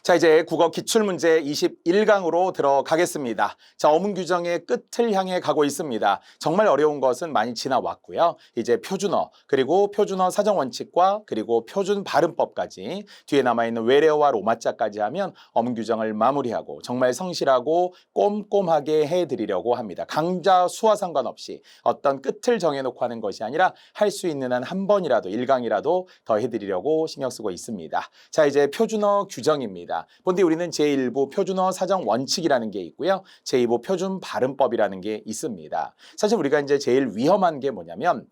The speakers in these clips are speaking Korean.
자, 이제 국어 기출문제 21강으로 들어가겠습니다. 자, 어문 규정의 끝을 향해 가고 있습니다. 정말 어려운 것은 많이 지나왔고요. 이제 표준어, 그리고 표준어 사정원칙과 그리고 표준 발음법까지 뒤에 남아있는 외래어와 로마자까지 하면 어문 규정을 마무리하고 정말 성실하고 꼼꼼하게 해드리려고 합니다. 강좌 수와 상관없이 어떤 끝을 정해놓고 하는 것이 아니라 할 수 있는 한 한 번이라도 1강이라도 더 해드리려고 신경 쓰고 있습니다. 자, 이제 표준어 규정입니다. 본디 우리는 제1부 표준어 사정 원칙이라는 게 있고요. 제2부 표준 발음법이라는 게 있습니다. 사실 우리가 이제 제일 위험한 게 뭐냐면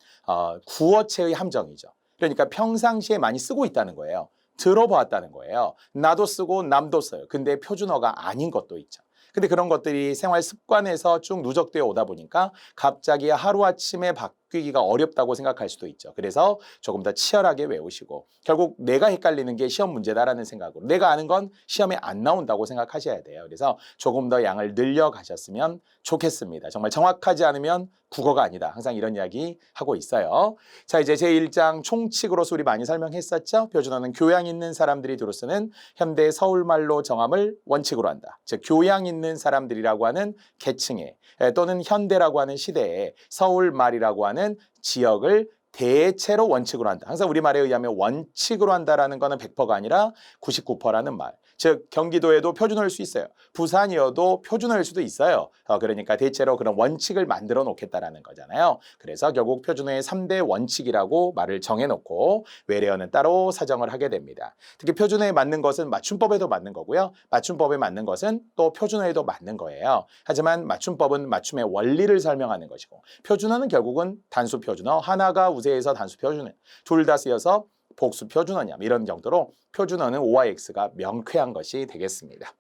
구어체의 함정이죠. 그러니까 평상시에 많이 쓰고 있다는 거예요. 들어보았다는 거예요. 나도 쓰고 남도 써요. 근데 표준어가 아닌 것도 있죠. 근데 그런 것들이 생활 습관에서 쭉 누적되어 오다 보니까 갑자기 하루아침에 바뀌기가 어렵다고 생각할 수도 있죠. 그래서 조금 더 치열하게 외우시고 결국 내가 헷갈리는 게 시험 문제다라는 생각으로 내가 아는 건 시험에 안 나온다고 생각하셔야 돼요. 그래서 조금 더 양을 늘려가셨으면 좋겠습니다. 정말 정확하지 않으면 국어가 아니다. 항상 이런 이야기 하고 있어요. 자, 이제 제1장 총칙으로서 우리 많이 설명했었죠. 표준어는 교양 있는 사람들이 두루 쓰는 현대 서울말로 정함을 원칙으로 한다. 즉 교양 있는 사람들이라고 하는 계층에 또는 현대라고 하는 시대에 서울말이라고 하는 지역을 대체로 원칙으로 한다. 항상 우리말에 의하면 원칙으로 한다라는 거는 100%가 아니라 99%라는 말. 즉 경기도에도 표준어일 수 있어요. 부산이어도 표준어일 수도 있어요. 그러니까 대체로 그런 원칙을 만들어 놓겠다라는 거잖아요. 그래서 결국 표준어의 3대 원칙이라고 말을 정해놓고 외래어는 따로 사정을 하게 됩니다. 특히 표준어에 맞는 것은 맞춤법에도 맞는 거고요. 맞춤법에 맞는 것은 또 표준어에도 맞는 거예요. 하지만 맞춤법은 맞춤의 원리를 설명하는 것이고 표준어는 결국은 단수 표준어, 하나가 우세해서 단수 표준어, 둘 다 쓰여서 복수 표준어냐 이런 정도로 표준어는 O와 X가 명쾌한 것이 되겠습니다.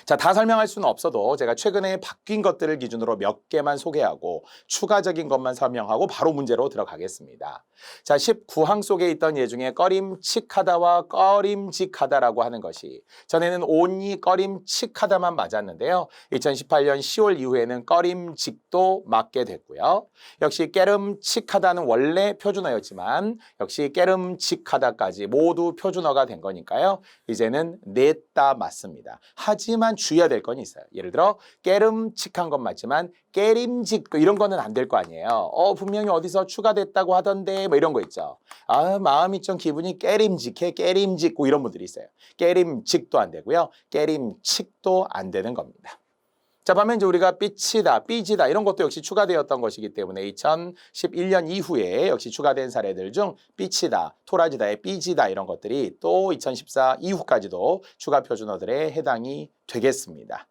자, 다 설명할 수는 없어도 제가 최근에 바뀐 것들을 기준으로 몇 개만 소개하고 추가적인 것만 설명하고 바로 문제로 들어가겠습니다. 자, 19항 속에 있던 예 중에 꺼림칙하다와 꺼림직하다라고 하는 것이 전에는 온이 꺼림칙하다만 맞았는데요. 2018년 10월 이후에는 꺼림직도 맞게 됐고요. 역시 깨름칙하다는 원래 표준어였지만 역시 깨름직하다까지 모두 표준어가 된 거니까요. 이제는 냈다 맞습니다. 하지만 주의해야 될 건 있어요. 예를 들어 깨름칙한 건 맞지만 깨림직 이런 거는 안 될 거 아니에요. 분명히 어디서 추가됐다고 하던데 뭐 이런 거 있죠. 마음이 좀 기분이 깨림직해 깨림직고 이런 분들이 있어요. 깨림직도 안 되고요. 깨림칙도 안 되는 겁니다. 자, 반면 이제 우리가 삐치다, 삐지다 이런 것도 역시 추가되었던 것이기 때문에 2011년 이후에 역시 추가된 사례들 중 삐치다, 토라지다의 삐지다 이런 것들이 또 2014 이후까지도 추가 표준어들에 해당이 되겠습니다.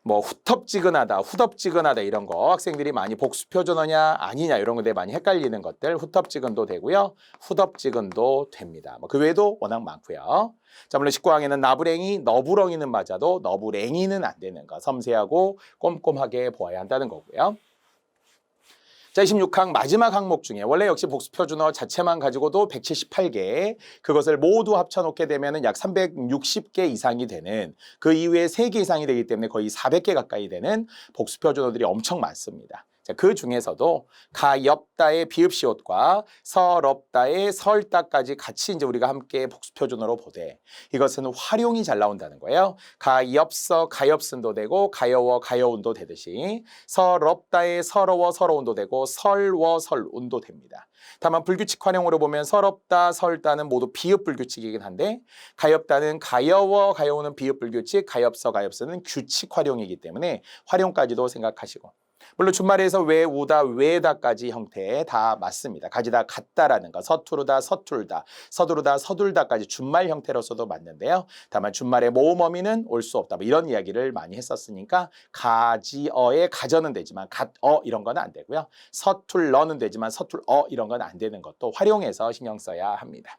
뭐 후텁지근하다, 후덥지근하다 이런 거 학생들이 많이 복수 표준어냐 아니냐 이런 것에 많이 헷갈리는 것들 후텁지근도 되고요. 후덥지근도 됩니다. 뭐 그 외에도 워낙 많고요. 자, 물론 19항에는 나부랭이, 너부렁이는 맞아도 너부랭이는 안 되는 거 섬세하고 꼼꼼하게 보아야 한다는 거고요. 자, 26항 마지막 항목 중에 원래 역시 복수 표준어 자체만 가지고도 178개 그것을 모두 합쳐놓게 되면 약 360개 이상이 되는 그 이후에 3개 이상이 되기 때문에 거의 400개 가까이 되는 복수 표준어들이 엄청 많습니다. 자, 그 중에서도 가엾다의 비읍시옷과 서럽다의 설다까지 같이 이제 우리가 함께 복수 표준어로 보되 이것은 활용이 잘 나온다는 거예요. 가엾어 가엾은도 되고 가여워 가여운도 되듯이 서럽다의 서러워 서러운도 되고 설워 설운도 됩니다. 다만 불규칙 활용으로 보면 서럽다 설다는 모두 비읍 불규칙이긴 한데 가엾다는 가여워 가여우는 비읍 불규칙 가엾어 가엾은 규칙 활용이기 때문에 활용까지도 생각하시고 물론 준말에서 외우다, 외다까지 형태 다 맞습니다. 가지다, 같다라는 거, 서투르다, 서툴다, 서두르다, 서둘다까지 준말 형태로서도 맞는데요. 다만 준말의 모음 어미는 올 수 없다. 뭐 이런 이야기를 많이 했었으니까 가지어의 가저는 되지만 갓어 이런 건 안 되고요. 서툴러는 되지만 서툴어 이런 건 안 되는 것도 활용해서 신경 써야 합니다.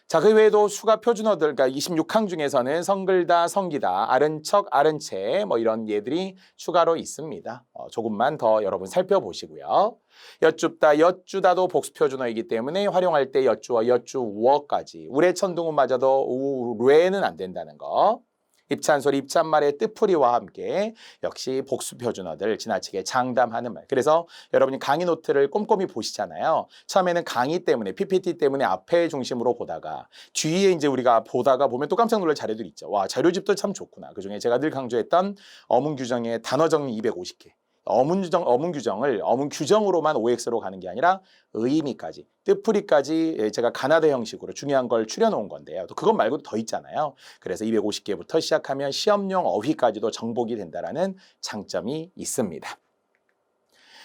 자, 그 외에도 추가 표준어들, 그러니까 26항 중에서는 성글다, 성기다, 아른 척, 아른 채, 뭐 이런 예들이 추가로 있습니다. 조금만 더 여러분 살펴보시고요. 여쭙다, 여쭈다도 복수 표준어이기 때문에 활용할 때 여쭈어, 여쭈워까지. 우레천둥은 맞아도 우레는 안 된다는 거. 입찬소리, 입찬말의 뜻풀이와 함께 역시 복수 표준어들 지나치게 장담하는 말. 그래서 여러분이 강의 노트를 꼼꼼히 보시잖아요. 처음에는 강의 때문에 PPT 때문에 앞에 중심으로 보다가 뒤에 이제 우리가 보다가 보면 또 깜짝 놀랄 자료들이 있죠. 와, 자료집도 참 좋구나. 그중에 제가 늘 강조했던 어문 규정의 단어 정리 250개. 어문 규정으로만 OX로 가는 게 아니라 의미까지, 뜻풀이까지 제가 가나다 형식으로 중요한 걸 추려놓은 건데요. 또 그것 말고도 더 있잖아요. 그래서 250개부터 시작하면 시험용 어휘까지도 정복이 된다는 장점이 있습니다.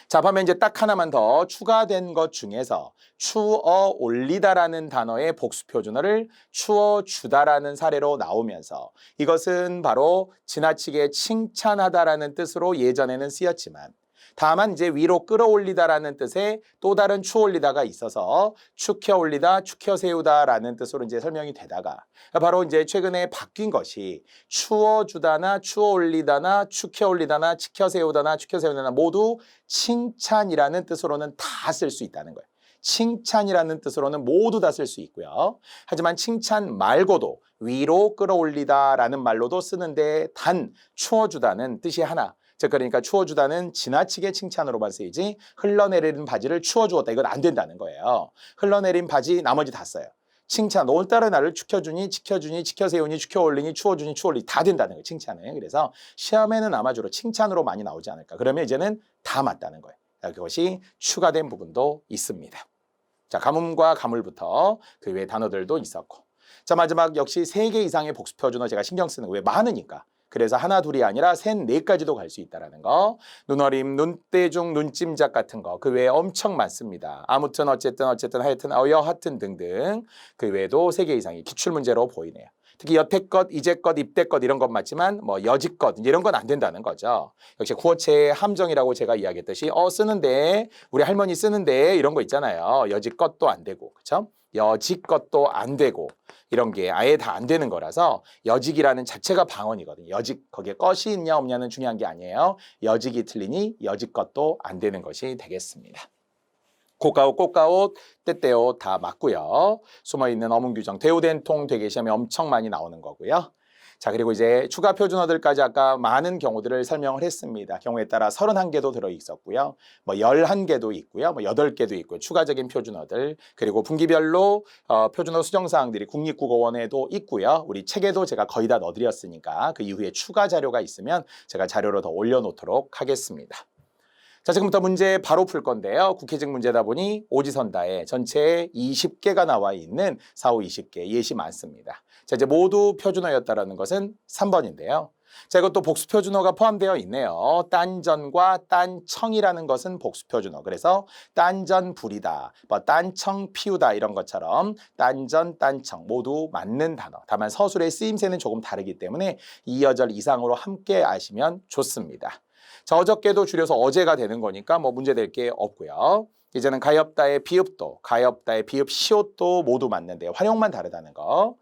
자, 반면 이제 딱 하나만 더 추가된 것 중에서 추어 올리다라는 단어의 복수 표준어를 추어 주다라는 사례로 나오면서 이것은 바로 지나치게 칭찬하다라는 뜻으로 예전에는 쓰였지만 다만 이제 위로 끌어올리다라는 뜻의 또 다른 추올리다가 있어서 축혀 올리다, 축혀 세우다라는 뜻으로 이제 설명이 되다가 바로 이제 최근에 바뀐 것이 추어 주다나 추어 올리다나 축혀 올리다나 치켜 세우다나 축혀 세우다나 모두 칭찬이라는 뜻으로는 다 쓸 수 있다는 거예요. 칭찬이라는 뜻으로는 모두 다 쓸 수 있고요. 하지만 칭찬 말고도 위로 끌어올리다라는 말로도 쓰는데 단 추어주다는 뜻이 하나. 즉 그러니까 추워주다는 지나치게 칭찬으로만 쓰이지 흘러내리는 바지를 추워주었다. 이건 안 된다는 거예요. 흘러내린 바지 나머지 다 써요. 칭찬, 오늘따라 나를 축혀주니, 지켜주니, 지켜세우니, 축혀올리니, 추워주니, 추워올리니 다 된다는 거예요. 칭찬은. 그래서 시험에는 아마 주로 칭찬으로 많이 나오지 않을까. 그러면 이제는 다 맞다는 거예요. 그것이 추가된 부분도 있습니다. 자, 가뭄과 가물부터 그 외의 단어들도 있었고. 자, 마지막 역시 3개 이상의 복수 표준어 제가 신경 쓰는 거. 왜? 많으니까. 그래서 하나, 둘이 아니라 셋, 네까지도 갈 수 있다는 거. 눈어림, 눈대중, 눈찜작 같은 거. 그 외에 엄청 많습니다. 아무튼, 어쨌든, 하여튼, 여하튼 등등. 그 외에도 3개 이상이 기출문제로 보이네요. 특히 여태껏, 이제껏, 입대껏 이런 건 맞지만 뭐 여지껏 이런 건 안 된다는 거죠. 역시 구어체의 함정이라고 제가 이야기했듯이 쓰는데, 우리 할머니 쓰는데 이런 거 있잖아요. 여지껏도 안 되고, 그렇죠? 여지껏도 안 되고 이런 게 아예 다 안 되는 거라서 여직이라는 자체가 방언이거든요. 여직, 거기에 것이 있냐 없냐는 중요한 게 아니에요. 여직이 틀리니 여지껏도 안 되는 것이 되겠습니다. 고가옷, 꽃가옷, 때때옷 다 맞고요. 숨어있는 어문규정, 대우된통 되게 시험에 엄청 많이 나오는 거고요. 자, 그리고 이제 추가 표준어들까지 아까 많은 경우들을 설명을 했습니다. 경우에 따라 31개도 들어있었고요. 뭐 11개도 있고요. 뭐 8개도 있고요. 추가적인 표준어들. 그리고 분기별로 표준어 수정사항들이 국립국어원에도 있고요. 우리 책에도 제가 거의 다 넣어드렸으니까 그 이후에 추가 자료가 있으면 제가 자료로 더 올려놓도록 하겠습니다. 자, 지금부터 문제 바로 풀 건데요. 국회직 문제다 보니 오지선다에 전체에 20개가 나와 있는 4, 5, 20개 예시 많습니다. 자, 이제 모두 표준어였다라는 것은 3번인데요. 자, 이것도 복수 표준어가 포함되어 있네요. 딴전과 딴청이라는 것은 복수 표준어. 그래서 딴전 불이다, 뭐 딴청 피우다 이런 것처럼 딴전, 딴청 모두 맞는 단어. 다만 서술의 쓰임새는 조금 다르기 때문에 2여절 이상으로 함께 아시면 좋습니다. 자, 어저께도 줄여서 어제가 되는 거니까 뭐 문제될 게 없고요. 이제는 가엾다의 비읍도, 가엾다의 비읍 시옷도 모두 맞는데 활용만 다르다는 거.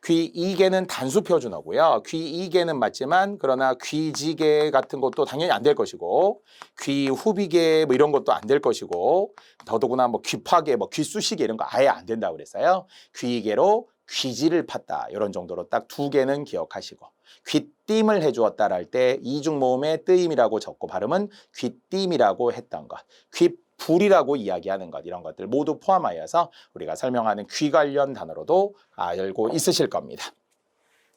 귀이개는 단수 표준어고요. 귀이개는 맞지만 그러나 귀지개 같은 것도 당연히 안 될 것이고 귀후비개 뭐 이런 것도 안 될 것이고 더더구나 뭐 귀파개, 뭐 귀쑤시개 이런 거 아예 안 된다고 그랬어요. 귀이개로 귀지를 팠다 이런 정도로 딱 2개는 기억하시고 귀띔을 해주었다라 할 때 이중모음의 뜨임이라고 적고 발음은 귀띔이라고 했던 것, 귀불이라고 이야기하는 것 이런 것들 모두 포함하여서 우리가 설명하는 귀 관련 단어로도 알고 있으실 겁니다.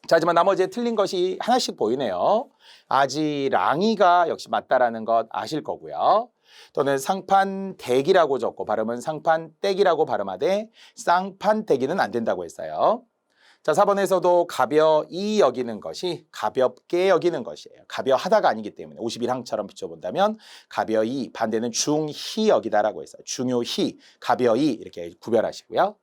자, 하지만 나머지 틀린 것이 하나씩 보이네요. 아지랑이가 역시 맞다라는 것 아실 거고요. 또는 상판대기라고 적고 발음은 상판떼기라고 발음하되 쌍판대기는 안 된다고 했어요. 자, 4번에서도 가벼이 여기는 것이 가볍게 여기는 것이에요. 가벼하다가 아니기 때문에 51항처럼 비춰본다면 가벼이 반대는 중히 여기다라고 했어요. 중요히, 가벼이 이렇게 구별하시고요.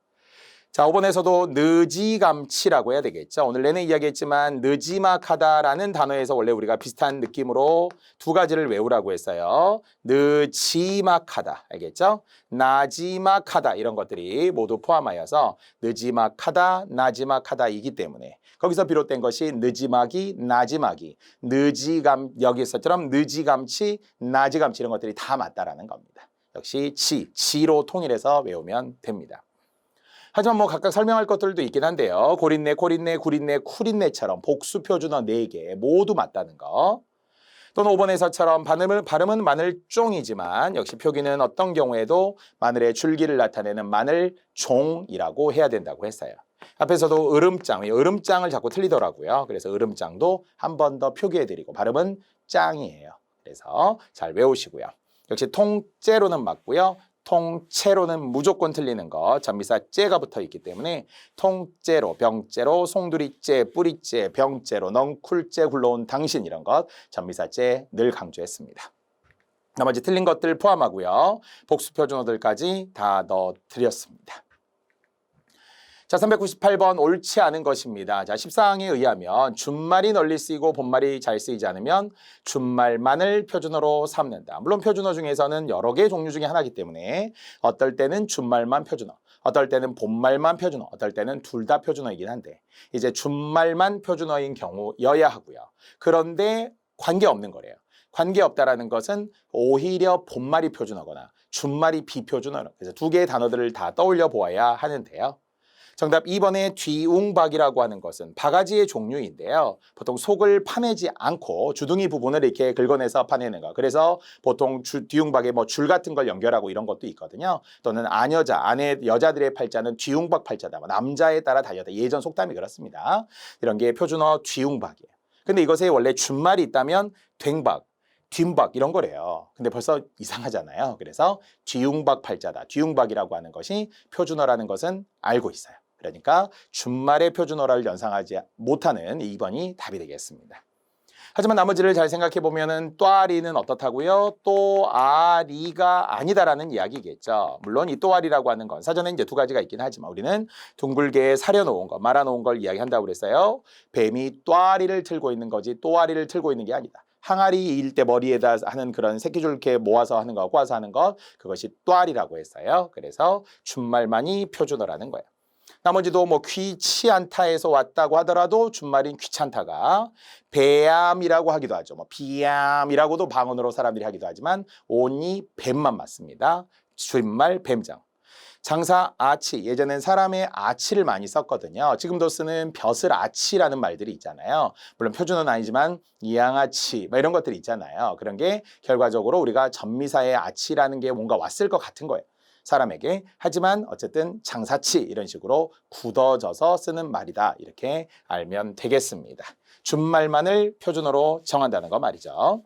자, 5번에서도 느지감치라고 해야 되겠죠. 오늘 내내 이야기했지만 느지막하다라는 단어에서 원래 우리가 비슷한 느낌으로 2가지를 외우라고 했어요. 느지막하다, 알겠죠? 나지막하다 이런 것들이 모두 포함하여서 느지막하다, 나지막하다이기 때문에 거기서 비롯된 것이 느지막이, 나지막이, 여기서처럼 느지감치, 나지감치 이런 것들이 다 맞다라는 겁니다. 역시 지로 통일해서 외우면 됩니다. 하지만 뭐 각각 설명할 것들도 있긴 한데요. 고린내, 코린내, 구린내, 쿠린내처럼 복수 표준어 4개 모두 맞다는 거. 또는 5번에서처럼 발음은 마늘종이지만 역시 표기는 어떤 경우에도 마늘의 줄기를 나타내는 마늘종이라고 해야 된다고 했어요. 앞에서도 으름장을 자꾸 틀리더라고요. 그래서 으름장도 한 번 더 표기해드리고 발음은 짱이에요. 그래서 잘 외우시고요. 역시 통째로는 맞고요. 통째로는 무조건 틀리는 거 전미사 째가 붙어 있기 때문에 통째로, 병째로, 송두리째, 뿌리째, 병째로, 넝쿨째 굴러온 당신 이런 것 전미사 째 늘 강조했습니다. 나머지 틀린 것들 포함하고요. 복수 표준어들까지 다 넣어드렸습니다. 자, 398번 옳지 않은 것입니다. 자, 14항에 의하면 준말이 널리 쓰이고 본말이 잘 쓰이지 않으면 준말만을 표준어로 삼는다. 물론 표준어 중에서는 여러 개의 종류 중에 하나이기 때문에 어떨 때는 준말만 표준어, 어떨 때는 본말만 표준어, 어떨 때는 둘 다 표준어이긴 한데 이제 준말만 표준어인 경우여야 하고요. 그런데 관계없는 거래요. 관계없다라는 것은 오히려 본말이 표준어거나 준말이 비표준어로 그래서 두 개의 단어들을 다 떠올려 보아야 하는데요. 정답 2번의 뒤웅박이라고 하는 것은 바가지의 종류인데요. 보통 속을 파내지 않고 주둥이 부분을 이렇게 긁어내서 파내는 거. 그래서 보통 뒤웅박에 뭐 줄 같은 걸 연결하고 이런 것도 있거든요. 또는 여자들의 팔자는 뒤웅박 팔자다. 남자에 따라 달렸다. 예전 속담이 그렇습니다. 이런 게 표준어 뒤웅박이에요. 근데 이것에 원래 준말이 있다면 댕박, 뒷박 이런 거래요. 근데 벌써 이상하잖아요. 그래서 뒤웅박 팔자다. 뒤웅박이라고 하는 것이 표준어라는 것은 알고 있어요. 그러니까 준말의 표준어를 연상하지 못하는 2번이 답이 되겠습니다. 하지만 나머지를 잘 생각해 보면은 또아리는 어떻다고요? 또아리가 아니다라는 이야기겠죠. 물론 이 또아리라고 하는 건 사전에 이제 두 가지가 있긴 하지만 우리는 둥글게 사려놓은 거, 말아놓은 걸 이야기한다고 그랬어요. 뱀이 또아리를 틀고 있는 거지 또아리를 틀고 있는 게 아니다. 항아리 일 때 머리에다 하는 그런 새끼줄 이렇게 모아서 하는 거, 꼬아서 하는 것 그것이 또아리라고 했어요. 그래서 준말만이 표준어라는 거예요. 나머지도 뭐 귀치않다에서 왔다고 하더라도 준말인 귀찮다가 배암이라고 하기도 하죠. 뭐 비암이라고도 방언으로 사람들이 하기도 하지만 온이 뱀만 맞습니다. 준말 뱀장. 장사 아치, 예전엔 사람의 아치를 많이 썼거든요. 지금도 쓰는 벼슬 아치라는 말들이 있잖아요. 물론 표준어는 아니지만 이양아치 뭐 이런 것들이 있잖아요. 그런 게 결과적으로 우리가 전미사의 아치라는 게 뭔가 왔을 것 같은 거예요. 사람에게. 하지만 어쨌든 장사치 이런 식으로 굳어져서 쓰는 말이다. 이렇게 알면 되겠습니다. 준말만을 표준어로 정한다는 거 말이죠.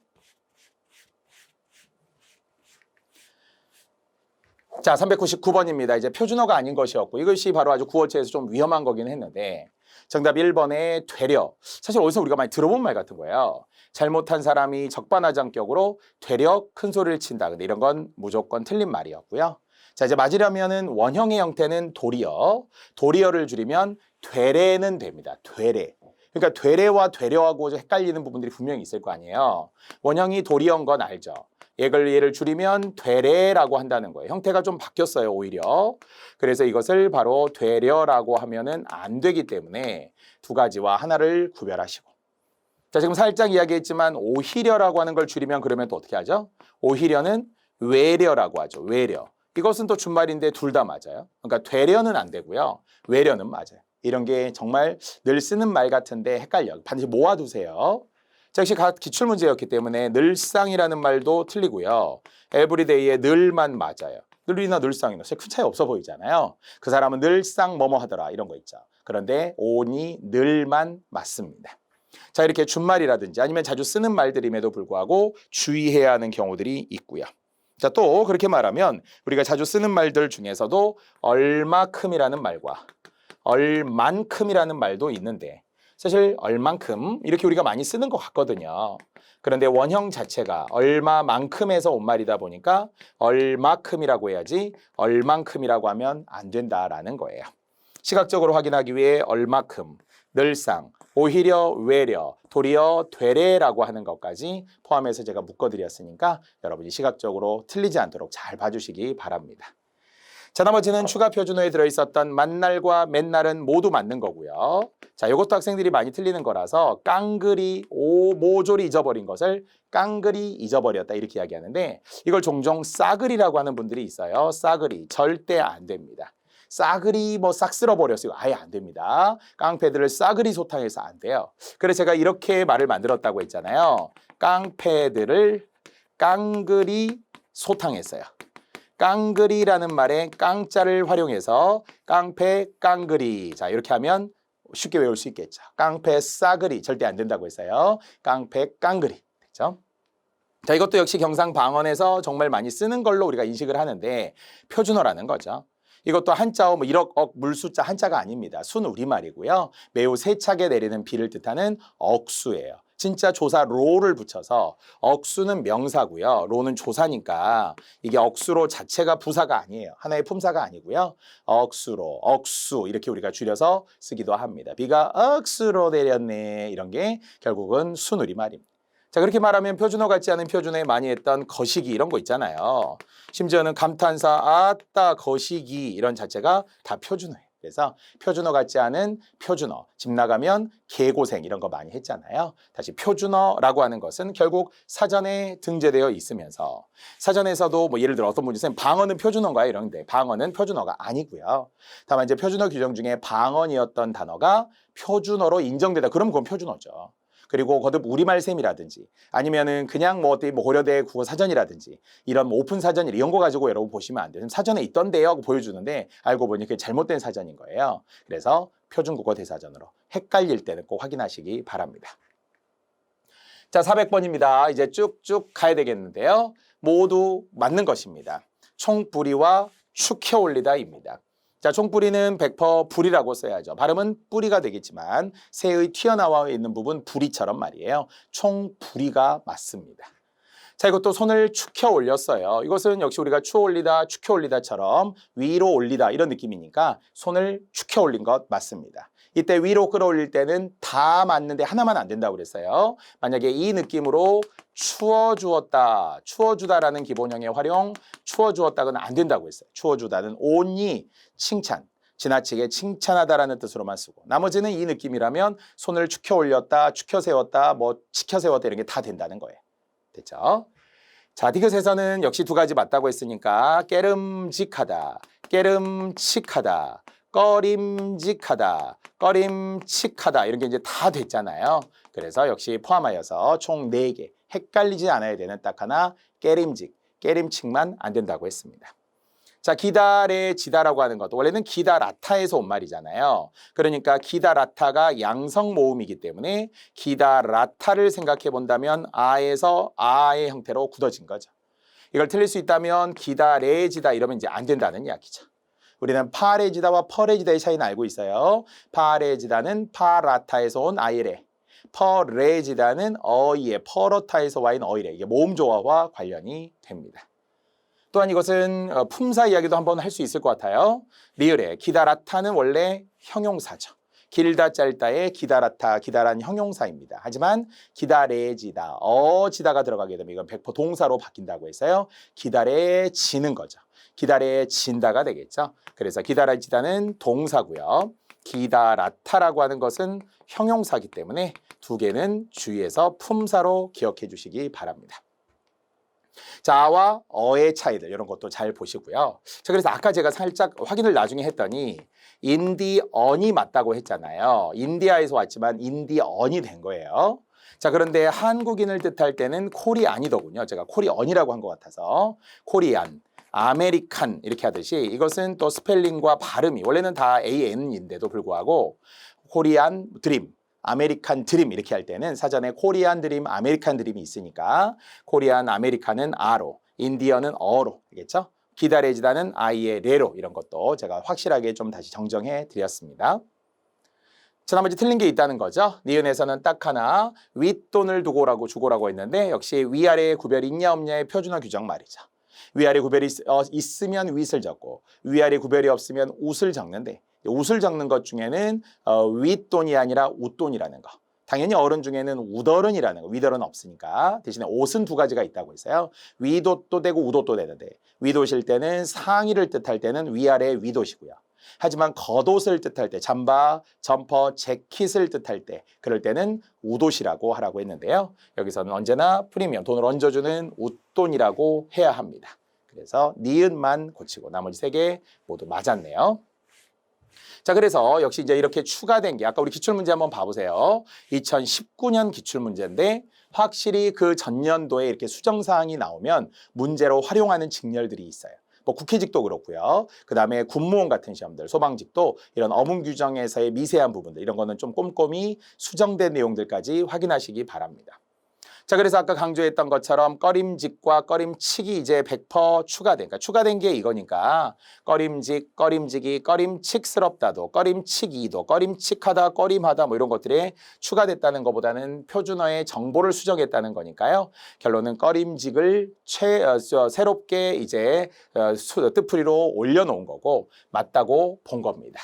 자, 399번입니다. 이제 표준어가 아닌 것이었고 이것이 바로 아주 구어체에서 좀 위험한 거긴 했는데 정답 1번의 되려. 사실 어디서 우리가 많이 들어본 말 같은 거예요. 잘못한 사람이 적반하장격으로 되려 큰 소리를 친다. 근데 이런 건 무조건 틀린 말이었고요. 자, 이제 맞으려면은 원형의 형태는 도리어. 도리어를 줄이면 되래는 됩니다. 되래. 그러니까 되래와 되려하고 헷갈리는 부분들이 분명히 있을 거 아니에요. 원형이 도리어인 건 알죠. 얘를 줄이면 되래라고 한다는 거예요. 형태가 좀 바뀌었어요, 오히려. 그래서 이것을 바로 되려라고 하면은 안 되기 때문에 두 가지와 하나를 구별하시고. 자, 지금 살짝 이야기했지만 오히려라고 하는 걸 줄이면 그러면 또 어떻게 하죠? 오히려는 외려라고 하죠. 외려. 이것은 또 준말인데 둘 다 맞아요. 그러니까 되려는 안 되고요. 외려는 맞아요. 이런 게 정말 늘 쓰는 말 같은데 헷갈려요. 반드시 모아두세요. 자, 역시 기출문제였기 때문에 늘상이라는 말도 틀리고요. 에브리데이의 늘만 맞아요. 늘이나 늘상이나 큰 차이 없어 보이잖아요. 그 사람은 늘상 뭐뭐 하더라 이런 거 있죠. 그런데 오니 늘만 맞습니다. 자, 이렇게 준말이라든지 아니면 자주 쓰는 말들임에도 불구하고 주의해야 하는 경우들이 있고요. 자, 또 그렇게 말하면 우리가 자주 쓰는 말들 중에서도 얼마큼이라는 말과 얼만큼이라는 말도 있는데 사실 얼만큼 이렇게 우리가 많이 쓰는 것 같거든요. 그런데 원형 자체가 얼마만큼에서 온 말이다 보니까 얼마큼이라고 해야지 얼만큼이라고 하면 안 된다라는 거예요. 시각적으로 확인하기 위해 얼마큼, 늘상, 오히려, 외려, 도리어, 되래라고 하는 것까지 포함해서 제가 묶어드렸으니까 여러분이 시각적으로 틀리지 않도록 잘 봐주시기 바랍니다. 자, 나머지는 추가 표준어에 들어있었던 만날과 맨날은 모두 맞는 거고요. 자, 이것도 학생들이 많이 틀리는 거라서 깡그리, 모조리 잊어버린 것을 깡그리 잊어버렸다 이렇게 이야기하는데 이걸 종종 싸그리라고 하는 분들이 있어요. 싸그리, 절대 안 됩니다. 싸그리 뭐 싹 쓸어버렸어요. 아예 안 됩니다. 깡패들을 싸그리 소탕해서 안 돼요. 그래서 제가 이렇게 말을 만들었다고 했잖아요. 깡패들을 깡그리 소탕했어요. 깡그리라는 말에 깡자를 활용해서 깡패 깡그리. 자, 이렇게 하면 쉽게 외울 수 있겠죠. 깡패 싸그리 절대 안 된다고 했어요. 깡패 깡그리. 됐죠? 자, 이것도 역시 경상방언에서 정말 많이 쓰는 걸로 우리가 인식을 하는데 표준어라는 거죠. 이것도 한자어 뭐 1억 억 물숫자 한자가 아닙니다. 순 우리말이고요. 매우 세차게 내리는 비를 뜻하는 억수예요. 진짜 조사 로를 붙여서 억수는 명사고요. 로는 조사니까 이게 억수로 자체가 부사가 아니에요. 하나의 품사가 아니고요. 억수로, 억수 이렇게 우리가 줄여서 쓰기도 합니다. 비가 억수로 내렸네 이런 게 결국은 순 우리말입니다. 자, 그렇게 말하면 표준어 같지 않은 표준어에 많이 했던 거시기 이런 거 있잖아요. 심지어는 감탄사, 아따, 거시기 이런 자체가 다 표준어예요. 그래서 표준어 같지 않은 표준어, 집 나가면 개고생 이런 거 많이 했잖아요. 다시 표준어라고 하는 것은 결국 사전에 등재되어 있으면서 사전에서도 뭐 예를 들어 어떤 분이 있으면 방언은 표준어인가요? 이런데 방언은 표준어가 아니고요. 다만 이제 표준어 규정 중에 방언이었던 단어가 표준어로 인정되다. 그럼 그건 표준어죠. 그리고 거듭 우리말 셈이라든지 아니면은 그냥 뭐 어디 뭐 고려대 국어 사전이라든지 이런 뭐 오픈 사전 이런 거 가지고 여러분 보시면 안 돼요. 사전에 있던데요 하고 보여주는데 알고 보니 그게 잘못된 사전인 거예요. 그래서 표준국어 대사전으로 헷갈릴 때는 꼭 확인하시기 바랍니다. 자, 400번입니다. 이제 쭉쭉 가야 되겠는데요. 모두 맞는 것입니다. 총뿌리와 축혀 올리다입니다. 자, 총뿌리는 100% 불이라고 써야죠. 발음은 뿌리가 되겠지만 새의 튀어나와 있는 부분 부리처럼 말이에요. 총뿌리가 맞습니다. 자, 이것도 손을 축혀 올렸어요. 이것은 역시 우리가 추어 올리다, 축혀 올리다처럼 위로 올리다 이런 느낌이니까 손을 축혀 올린 것 맞습니다. 이때 위로 끌어올릴 때는 다 맞는데 하나만 안 된다고 그랬어요. 만약에 이 느낌으로 추워주었다, 추워주다라는 기본형의 활용, 추워주었다는 안 된다고 했어요. 추워주다는 only 칭찬, 지나치게 칭찬하다라는 뜻으로만 쓰고 나머지는 이 느낌이라면 손을 축혀 올렸다, 축혀 세웠다, 뭐 치켜 세웠다 이런 게 다 된다는 거예요. 됐죠? 자, 디귿에서는 역시 두 가지 맞다고 했으니까 깨름직하다, 깨름칙하다, 꺼림직하다, 꺼림칙하다 이런 게 이제 다 됐잖아요. 그래서 역시 포함하여서 총 4개 헷갈리지 않아야 되는 딱 하나 깨림직, 깨림칙만 안 된다고 했습니다. 자, 기다레지다라고 하는 것도 원래는 기다라타에서 온 말이잖아요. 그러니까 기다라타가 양성 모음이기 때문에 기다라타를 생각해 본다면 아에서 아의 형태로 굳어진 거죠. 이걸 틀릴 수 있다면 기다레지다 이러면 이제 안 된다는 이야기죠. 우리는 파레지다와 퍼레지다의 차이는 알고 있어요. 파레지다는 파라타에서 온 아이레, 퍼레지다는 어이의 퍼러타에서 와인 어이레. 이게 모음 조화와 관련이 됩니다. 또한 이것은 품사 이야기도 한번 할 수 있을 것 같아요. 리을에 기다라타는 원래 형용사죠. 길다 짧다의 기다라타, 기다란 형용사입니다. 하지만 기다레지다, 어지다가 들어가게 되면 이건 100% 동사로 바뀐다고 해서요. 기다레지는 거죠. 기다레진다가 되겠죠. 그래서 기다레지다는 동사고요. 기다라타라고 하는 것은 형용사이기 때문에 두 개는 주의해서 품사로 기억해 주시기 바랍니다. 자와 어의 차이들 이런 것도 잘 보시고요. 자, 그래서 아까 제가 살짝 확인을 나중에 했더니 인디언이 맞다고 했잖아요. 인디아에서 왔지만 인디언이 된 거예요. 자, 그런데 한국인을 뜻할 때는 코리안이더군요. 제가 코리언이라고 한 것 같아서 코리안, 아메리칸 이렇게 하듯이 이것은 또 스펠링과 발음이 원래는 다 AN인데도 불구하고 코리안 드림, 아메리칸 드림 이렇게 할 때는 사전에 코리안 드림, 아메리칸 드림이 있으니까 코리안, 아메리칸은 아로, 인디언은 어로 알겠죠? 기다레지다는 아이의 레로 이런 것도 제가 확실하게 좀 다시 정정해 드렸습니다. 자, 나머지 틀린 게 있다는 거죠. 니은에서는 딱 하나 윗돈을 두고라고 주고라고 했는데 역시 위아래의 구별이 있냐 없냐의 표준어 규정 말이죠. 위아래 구별이 있으면 윗을 적고 위아래 구별이 없으면 웃을 적는데 웃을 적는 것 중에는 윗돈이 아니라 웃돈이라는 거. 당연히 어른 중에는 우더른이라는 거. 위더른 없으니까. 대신에 옷은 두 가지가 있다고 했어요. 위옷도 되고 우옷도 되는데 위옷일 때는 상의를 뜻할 때는 위아래 위옷이고요. 하지만 겉옷을 뜻할 때 잠바, 점퍼, 재킷을 뜻할 때 그럴 때는 우옷이라고 하라고 했는데요. 여기서는 언제나 프리미엄 돈을 얹어주는 웃돈이라고 해야 합니다. 그래서 니은만 고치고 나머지 3개 모두 맞았네요. 자, 그래서 역시 이제 이렇게 추가된 게 아까 우리 기출문제 한번 봐보세요. 2019년 기출문제인데 확실히 그 전년도에 이렇게 수정사항이 나오면 문제로 활용하는 직렬들이 있어요. 뭐 국회직도 그렇고요. 그다음에 군무원 같은 시험들, 소방직도 이런 어문 규정에서의 미세한 부분들 이런 거는 좀 꼼꼼히 수정된 내용들까지 확인하시기 바랍니다. 자, 그래서 아까 강조했던 것처럼 꺼림직과 꺼림칙이 이제 100% 추가된, 그러니까 추가된 게 이거니까 꺼림직, 꺼림직이 꺼림칙스럽다도, 꺼림칙이도, 꺼림칙하다, 꺼림하다 뭐 이런 것들에 추가됐다는 것보다는 표준어의 정보를 수정했다는 거니까요. 결론은 꺼림직을 새롭게 이제 뜻풀이로 올려놓은 거고 맞다고 본 겁니다.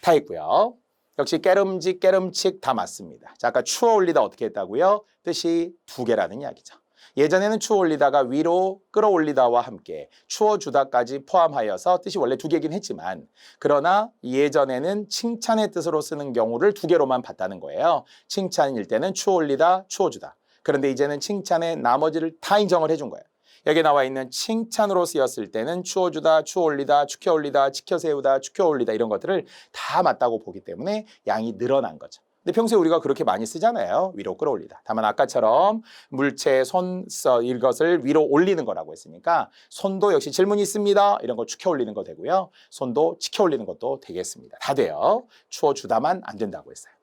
다 있고요. 역시 깨름직, 깨름칙 다 맞습니다. 자, 아까 추어 올리다 어떻게 했다고요? 뜻이 두 개라는 이야기죠. 예전에는 추어 올리다가 위로 끌어올리다와 함께 추어 주다까지 포함하여서 뜻이 원래 두 개긴 했지만 그러나 예전에는 칭찬의 뜻으로 쓰는 경우를 두 개로만 봤다는 거예요. 칭찬일 때는 추어 올리다, 추어 주다. 그런데 이제는 칭찬의 나머지를 다 인정을 해준 거예요. 여기 나와 있는 칭찬으로 쓰였을 때는 추어주다, 추어올리다, 축혀올리다, 지켜세우다, 축혀올리다 이런 것들을 다 맞다고 보기 때문에 양이 늘어난 거죠. 근데 평소에 우리가 그렇게 많이 쓰잖아요. 위로 끌어올리다. 다만 아까처럼 물체, 손, 이것을 위로 올리는 거라고 했으니까 손도 역시 질문이 있습니다. 이런 거 축혀올리는 거 되고요. 손도 지켜올리는 것도 되겠습니다. 다 돼요. 추어주다만 안 된다고 했어요.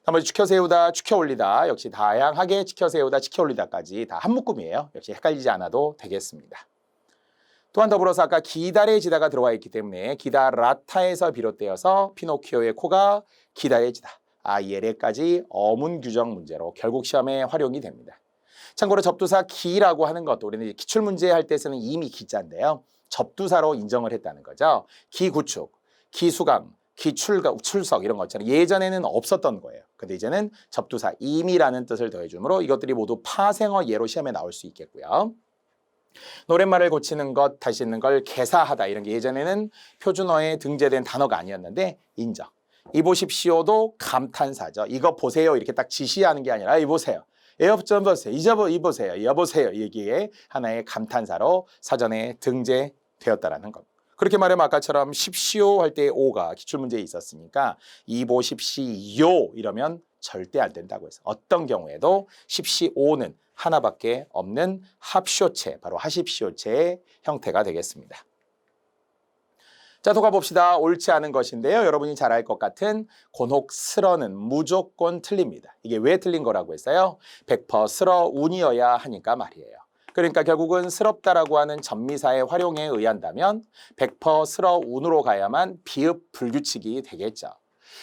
나머지 지켜세우다, 지켜올리다 역시 다양하게 지켜세우다, 지켜올리다까지 다 한 묶음이에요. 역시 헷갈리지 않아도 되겠습니다. 또한 더불어서 아까 기다래지다가 들어와 있기 때문에 기다라타에서 비롯되어서 피노키오의 코가 기다래지다. 예래까지 어문 규정 문제로 결국 시험에 활용이 됩니다. 참고로 접두사 기라고 하는 것도 우리는 기출문제 할 때 쓰는 이미 기자인데요. 접두사로 인정을 했다는 거죠. 기구축, 기수강, 출석 이런 것처럼 예전에는 없었던 거예요. 근데 이제는 접두사 임이라는 뜻을 더해주므로 이것들이 모두 파생어 예로 시험에 나올 수 있겠고요. 노랫말을 고치는 것, 다시 있는 걸 개사하다 이런 게 예전에는 표준어에 등재된 단어가 아니었는데 인정. 이 보십시오도 감탄사죠. 이거 보세요 이렇게 딱 지시하는 게 아니라 이 보세요. 좀 보세요. 이 보세요. 여보세요. 이게 하나의 감탄사로 사전에 등재되었다라는 겁니다. 그렇게 말하면 아까처럼 십시오 할 때 오가 기출문제에 있었으니까 이 보십시오 이러면 절대 안 된다고 해서 어떤 경우에도 십시오는 하나밖에 없는 합쇼체, 바로 하십시오체의 형태가 되겠습니다. 자, 또 가봅시다. 옳지 않은 것인데요. 여러분이 잘 알 것 같은 곤혹스러는 무조건 틀립니다. 이게 왜 틀린 거라고 했어요? 100% 스러운이어야 하니까 말이에요. 그러니까 결국은 스럽다라고 하는 전미사의 활용에 의한다면 100% 스러운으로 가야만 비읍 불규칙이 되겠죠.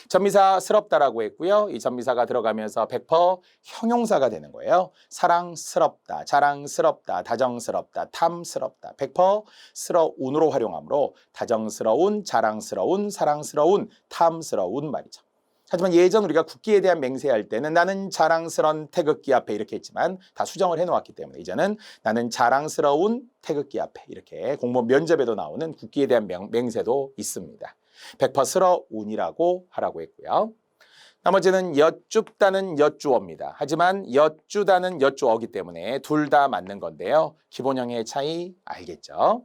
전미사 스럽다라고 했고요. 이 전미사가 들어가면서 100% 형용사가 되는 거예요. 사랑스럽다, 자랑스럽다, 다정스럽다, 탐스럽다. 100% 스러운으로 활용하므로 다정스러운, 자랑스러운, 사랑스러운, 탐스러운 말이죠. 하지만 예전 우리가 국기에 대한 맹세할 때는 나는 자랑스러운 태극기 앞에 이렇게 했지만 다 수정을 해놓았기 때문에 이제는 나는 자랑스러운 태극기 앞에 이렇게 공무원 면접에도 나오는 국기에 대한 맹세도 있습니다. 100% 스러운이라고 하라고 했고요. 나머지는 여쭙다는 여쭈어입니다. 하지만 여쭈다는 여쭈어기 때문에 둘 다 맞는 건데요. 기본형의 차이 알겠죠?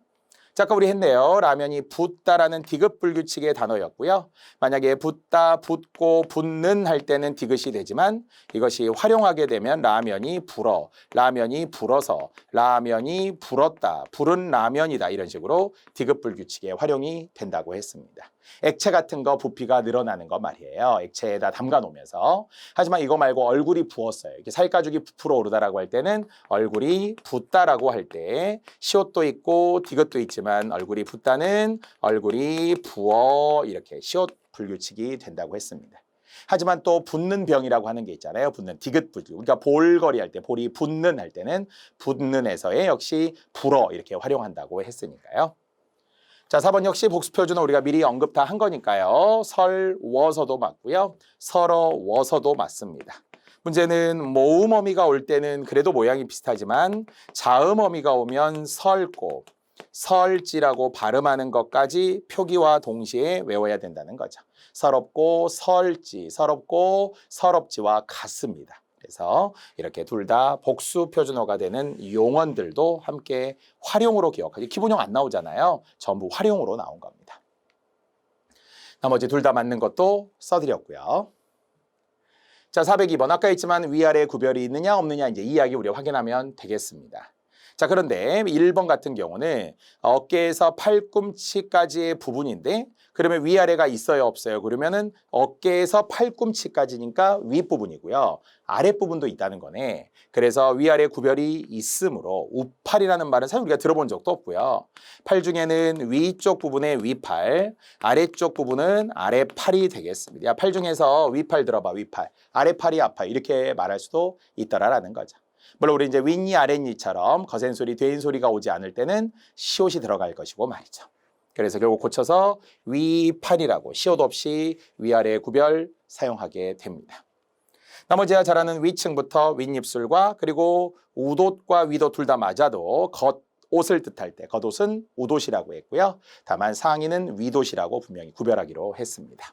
자, 아까 우리 했네요. 라면이 붓다라는 디귿 불규칙의 단어였고요. 만약에 붓다, 붓고, 붓는 할 때는 디귿이 되지만 이것이 활용하게 되면 라면이 불어, 라면이 불어서, 라면이 불었다, 불은 라면이다 이런 식으로 디귿 불규칙의 활용이 된다고 했습니다. 액체 같은 거 부피가 늘어나는 거 말이에요. 액체에다 담가 놓으면서. 하지만 이거 말고 얼굴이 부었어요. 이렇게 살가죽이 부풀어 오르다라고 할 때는 얼굴이 붓다라고 할 때 시옷도 있고 디귿도 있지만 얼굴이 붓다는 얼굴이 부어 이렇게 시옷 불규칙이 된다고 했습니다. 하지만 또 붓는 병이라고 하는 게 있잖아요. 붓는 디귿 불규. 그러니까 볼거리 할 때 볼이 붓는 할 때는 붓는에서의 역시 불어 이렇게 활용한다고 했으니까요. 자, 4번 역시 복수표준은 우리가 미리 언급 다 한 거니까요. 설워서도 맞고요. 서러워서도 맞습니다. 문제는 모음어미가 올 때는 그래도 모양이 비슷하지만 자음어미가 오면 설고, 설지라고 발음하는 것까지 표기와 동시에 외워야 된다는 거죠. 서럽고 설지, 서럽고 서럽지와 같습니다. 그래서 이렇게 둘 다 복수 표준어가 되는 용언들도 함께 활용으로 기억하죠. 기본형 안 나오잖아요. 전부 활용으로 나온 겁니다. 나머지 둘 다 맞는 것도 써드렸고요. 자, 402번. 아까 했지만 위아래 구별이 있느냐 없느냐 이제 이 이야기 우리가 확인하면 되겠습니다. 자, 그런데 1번 같은 경우는 어깨에서 팔꿈치까지의 부분인데 그러면 위아래가 있어요 없어요? 그러면은 어깨에서 팔꿈치까지니까 윗부분이고요. 아랫부분도 있다는 거네. 그래서 위아래 구별이 있으므로 우팔이라는 말은 사실 우리가 들어본 적도 없고요. 팔 중에는 위쪽 부분의 위팔, 아래쪽 부분은 아래팔이 되겠습니다. 야, 팔 중에서 위팔 들어봐, 위팔. 아래팔이 아파요. 이렇게 말할 수도 있더라라는 거죠. 물론 우리 이제 윗니 아랫니처럼 거센 소리, 되인 소리가 오지 않을 때는 시옷이 들어갈 것이고 말이죠. 그래서 결국 고쳐서 위팔이라고 시옷 없이 위아래 구별 사용하게 됩니다. 나머지야 잘하는 위층부터 윗입술과 그리고 우돛과 위돛 둘 다 맞아도 겉옷을 뜻할 때 겉옷은 우돛이라고 했고요. 다만 상의는 위돛이라고 분명히 구별하기로 했습니다.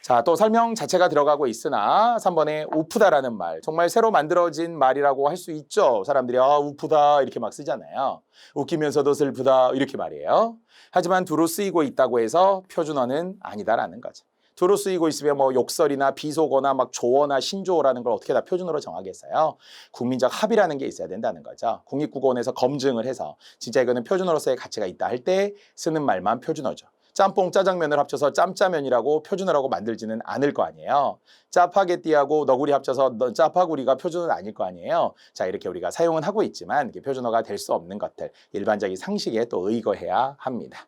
자, 또 설명 자체가 들어가고 있으나 3번에 우프다라는 말, 정말 새로 만들어진 말이라고 할 수 있죠. 사람들이 우프다 이렇게 막 쓰잖아요. 웃기면서도 슬프다 이렇게 말이에요. 하지만 두루 쓰이고 있다고 해서 표준어는 아니다라는 거죠. 두루 쓰이고 있으면 뭐 욕설이나 비속어나 막 조어나 신조어라는 걸 어떻게 다 표준어로 정하겠어요. 국민적 합의라는 게 있어야 된다는 거죠. 국립국어원에서 검증을 해서 진짜 이거는 표준어로서의 가치가 있다 할 때 쓰는 말만 표준어죠. 짬뽕, 짜장면을 합쳐서 짬짜면이라고 표준어라고 만들지는 않을 거 아니에요. 짜파게티하고 너구리 합쳐서 짜파구리가 표준어는 아닐 거 아니에요. 자, 이렇게 우리가 사용은 하고 있지만 이게 표준어가 될 수 없는 것들, 일반적인 상식에 또 의거해야 합니다.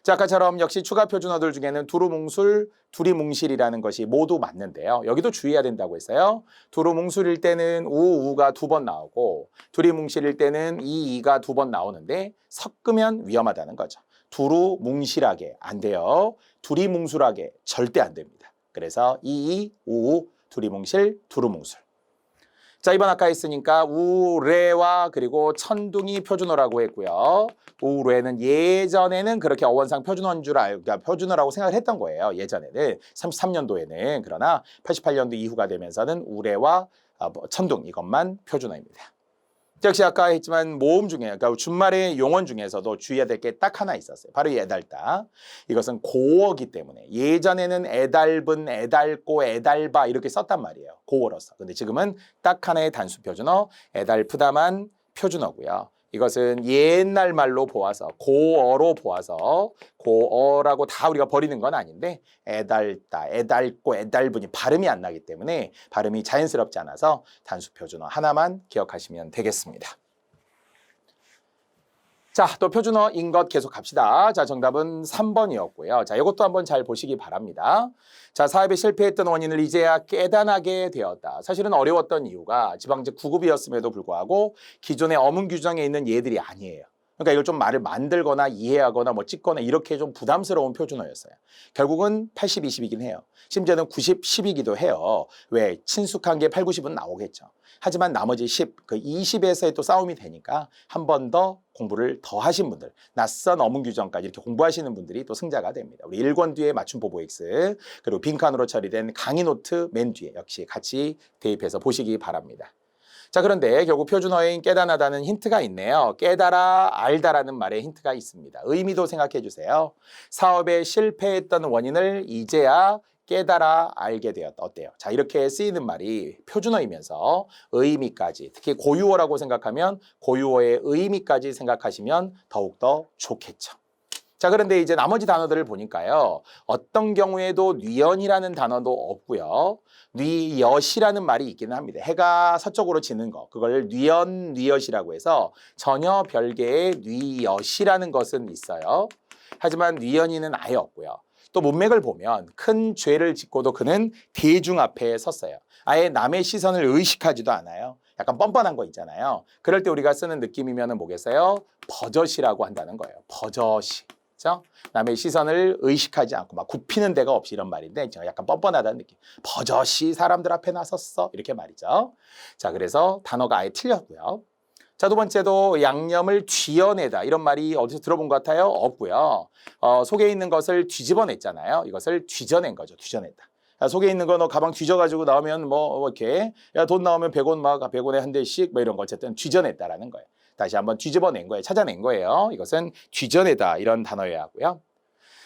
자, 아까처럼 역시 추가 표준어들 중에는 두루뭉술, 두리뭉실이라는 것이 모두 맞는데요. 여기도 주의해야 된다고 했어요. 두루뭉술일 때는 우가 두 번 나오고 두리뭉실일 때는 이가 두 번 나오는데 섞으면 위험하다는 거죠. 두루뭉실하게 안 돼요. 두리뭉술하게 절대 안 됩니다. 그래서 우, 두리뭉실, 두루뭉술. 자, 이번 아까 했으니까 우레와 그리고 천둥이 표준어라고 했고요. 우레는 예전에는 그렇게 어원상 표준어인 줄 알고 표준어라고 생각을 했던 거예요. 예전에는 33년도에는. 그러나 88년도 이후가 되면서는 우레와 천둥 이것만 표준어입니다. 역시 아까 했지만 모음 중에 그러니까 준말의 용언 중에서도 주의해야 될 게 딱 하나 있었어요. 바로 이 애달다. 이것은 고어기 때문에 예전에는 애달분, 애달고, 애달바 이렇게 썼단 말이에요. 고어로서. 근데 지금은 딱 하나의 단수 표준어 애달프다만 표준어고요. 이것은 옛날 말로 보아서 고어로 보아서 고어라고 다 우리가 버리는 건 아닌데 애달다, 애달고, 애달분이 발음이 안 나기 때문에 발음이 자연스럽지 않아서 단수 표준어 하나만 기억하시면 되겠습니다. 자, 또 표준어인 것 계속 갑시다. 자, 정답은 3번이었고요. 자, 이것도 한번 잘 보시기 바랍니다. 자, 사업에 실패했던 원인을 이제야 깨닫게 되었다. 사실은 어려웠던 이유가 지방직 9급이었음에도 불구하고 기존의 어문 규정에 있는 예들이 아니에요. 그러니까 이걸 좀 말을 만들거나 이해하거나 뭐 찍거나 이렇게 좀 부담스러운 표준어였어요. 결국은 80, 20이긴 해요. 심지어는 90, 10이기도 해요. 왜? 친숙한 게 8, 90은 나오겠죠. 하지만 나머지 10, 그 20에서의 또 싸움이 되니까 한 번 더 공부를 더 하신 분들, 낯선 어문 규정까지 이렇게 공부하시는 분들이 또 승자가 됩니다. 우리 1권 뒤에 맞춤 보보엑스 그리고 빈칸으로 처리된 강의 노트 맨 뒤에 역시 같이 대입해서 보시기 바랍니다. 자, 그런데 결국 표준어인 깨닫다는 힌트가 있네요. 깨달아, 알다라는 말에 힌트가 있습니다. 의미도 생각해 주세요. 사업에 실패했던 원인을 이제야 깨달아 알게 되었다. 어때요? 자, 이렇게 쓰이는 말이 표준어이면서 의미까지, 특히 고유어라고 생각하면 고유어의 의미까지 생각하시면 더욱더 좋겠죠. 자, 그런데 이제 나머지 단어들을 보니까요. 어떤 경우에도 뉘연이라는 단어도 없고요. 뉘엿이라는 말이 있기는 합니다. 해가 서쪽으로 지는 거. 그걸 뉘연, 뉘엿이라고 해서 전혀 별개의 뉘엿이라는 것은 있어요. 하지만 뉘연이는 아예 없고요. 또 문맥을 보면 큰 죄를 짓고도 그는 대중 앞에 섰어요. 아예 남의 시선을 의식하지도 않아요. 약간 뻔뻔한 거 있잖아요. 그럴 때 우리가 쓰는 느낌이면 뭐겠어요? 버젓이라고 한다는 거예요. 버젓이. 그렇죠? 남의 시선을 의식하지 않고 막 굽히는 데가 없이 이런 말인데 약간 뻔뻔하다는 느낌. 버젓이 사람들 앞에 나섰어. 이렇게 말이죠. 자, 그래서 단어가 아예 틀렸고요. 자, 두 번째도 양념을 쥐어내다. 이런 말이 어디서 들어본 것 같아요? 없고요. 속에 있는 것을 뒤집어냈잖아요. 이것을 뒤져낸 거죠. 뒤져냈다. 속에 있는 거 너 가방 뒤져가지고 나오면 뭐 이렇게 야, 돈 나오면 100원 막 100원에 한 대씩 뭐 이런 거 어쨌든 뒤져냈다라는 거예요. 다시 한번 뒤집어낸 거예요. 찾아낸 거예요. 이것은 뒤져내다 이런 단어여야 하고요.